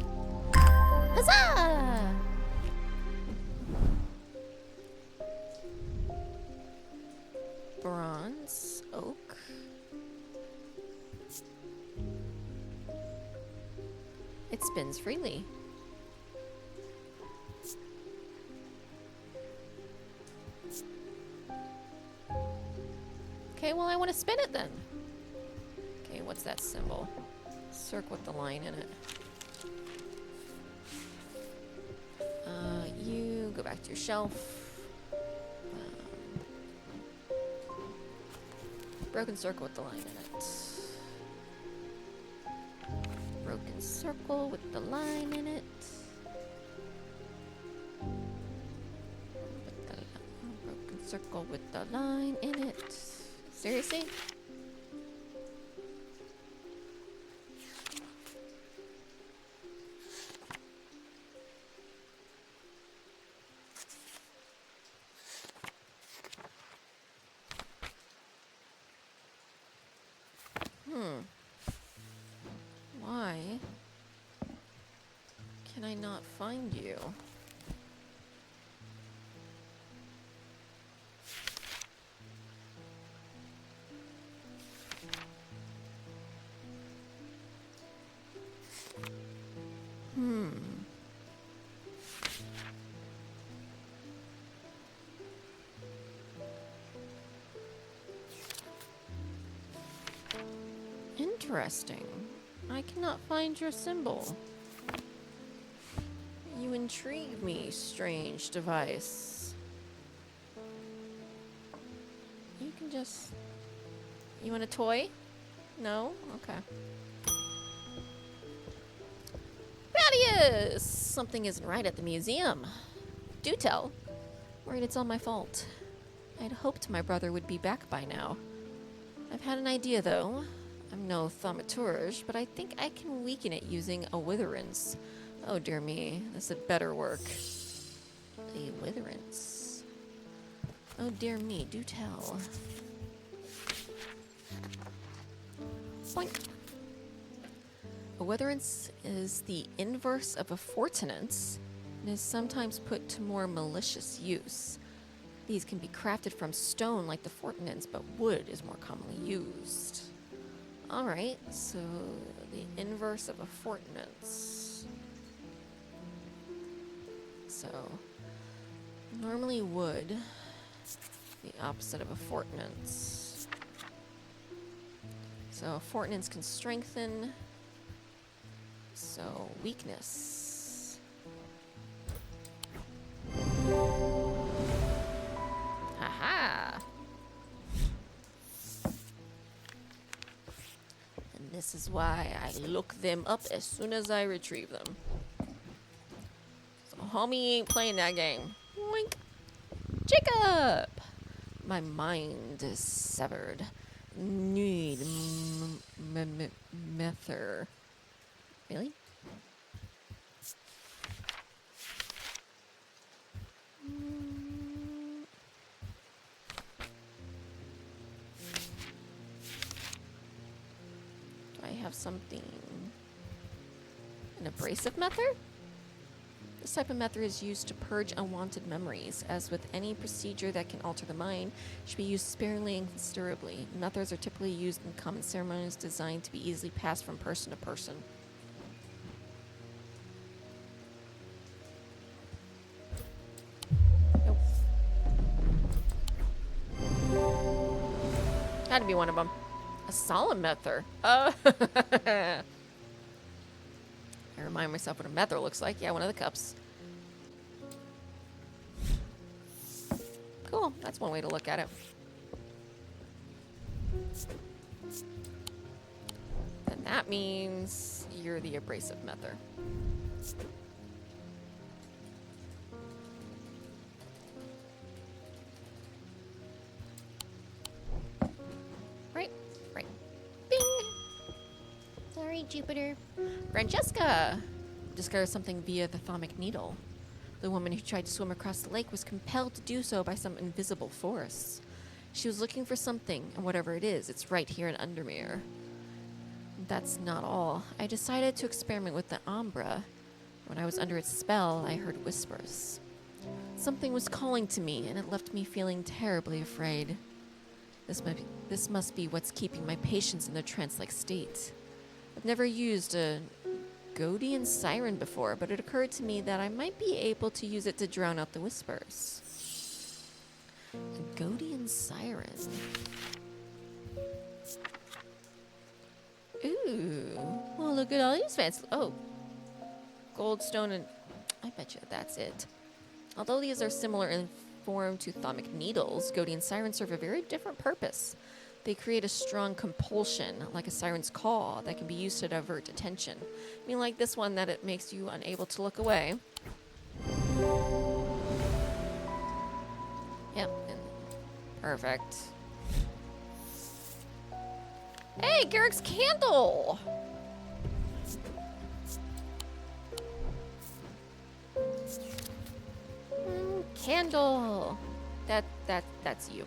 Huzzah! Bronze, oak. It spins freely. Okay, well, I want to spin it then. Okay, what's that symbol? Circle with the line in it. You go back to your shelf. Broken circle with the line in it. Broken circle with the line in it. Broken circle with the line in it. Seriously? Why can I not find you? Interesting. I cannot find your symbol. You intrigue me, strange device. You can just... You want a toy? No? Okay. Thaddeus! Something isn't right at the museum. Do tell. Worried it's all my fault. I'd hoped my brother would be back by now. I've had an idea, though. I'm no thaumaturge, but I think I can weaken it using a witherance. Oh dear me, this had better work. A witherance. Oh dear me, do tell. Boink. A witherance is the inverse of a fortinance and is sometimes put to more malicious use. These can be crafted from stone like the fortinance, but wood is more commonly used. Alright, so the inverse of a fortinance. So, normally wood, the opposite of a fortinance. So, a fortinance can strengthen, so weakness. Haha! This is why I look them up as soon as I retrieve them. So homie ain't playing that game. Wink. Jacob! My mind is severed. Need Mether. Really? something. An abrasive Mether? This type of Mether is used to purge unwanted memories. As with any procedure that can alter the mind, it should be used sparingly and considerably. Methers are typically used in common ceremonies designed to be easily passed from person to person. Nope. Had to be one of them. A Solemn Mether. I remind myself what a Mether looks like. Yeah, one of the cups. Cool. That's one way to look at it. Then that means you're the abrasive Mether. Right. Bing! Sorry, Jupiter. Francesca discovered something via the Thaumic needle. The woman who tried to swim across the lake was compelled to do so by some invisible force. She was looking for something, and whatever it is, it's right here in Undermere. That's not all. I decided to experiment with the Ambra. When I was under its spell, I heard whispers. Something was calling to me, and it left me feeling terribly afraid. This must be what's keeping my patients in their trance-like state. I've never used a Gowdian Siren before, but it occurred to me that I might be able to use it to drown out the whispers. A Gowdian Siren. Ooh. Oh, look at all these fancy... Oh. Goldstone and... I bet you that's it. Although these are similar in form to Thaumic needles, Gowdian Sirens serve a very different purpose. They create a strong compulsion, like a siren's call, that can be used to divert attention. I mean, like this one, that it makes you unable to look away. Yep. Perfect. Hey, Garrick's candle! Candle! That's you.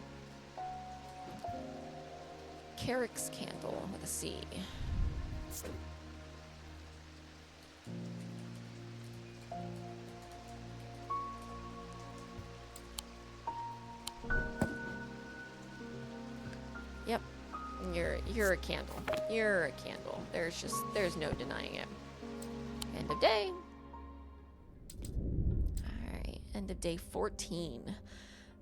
Carrick's candle with a C. Yep. You're a candle. You're a candle. There's no denying it. End of day. Alright, end of day 14.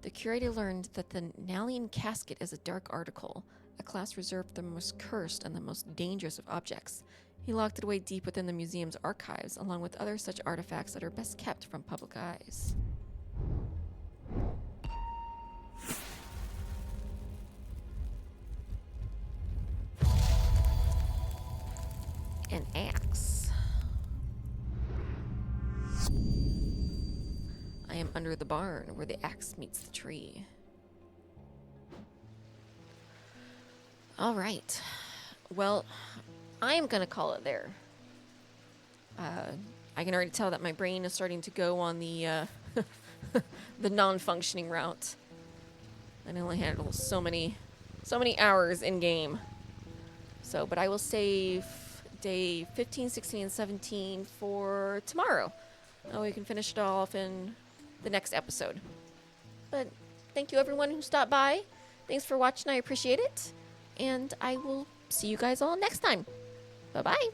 The curator learned that the Nalian casket is a dark article, a class reserved for the most cursed and the most dangerous of objects. He locked it away deep within the museum's archives, along with other such artifacts that are best kept from public eyes. An axe. I am under the barn where the axe meets the tree. All right. Well, I am going to call it there. I can already tell that my brain is starting to go on the the non-functioning route. I can only handle so many hours in game. So, but I will save day 15, 16, and 17 for tomorrow. Now we can finish it off in the next episode. But thank you everyone who stopped by. Thanks for watching. I appreciate it. And I will see you guys all next time. Bye-bye.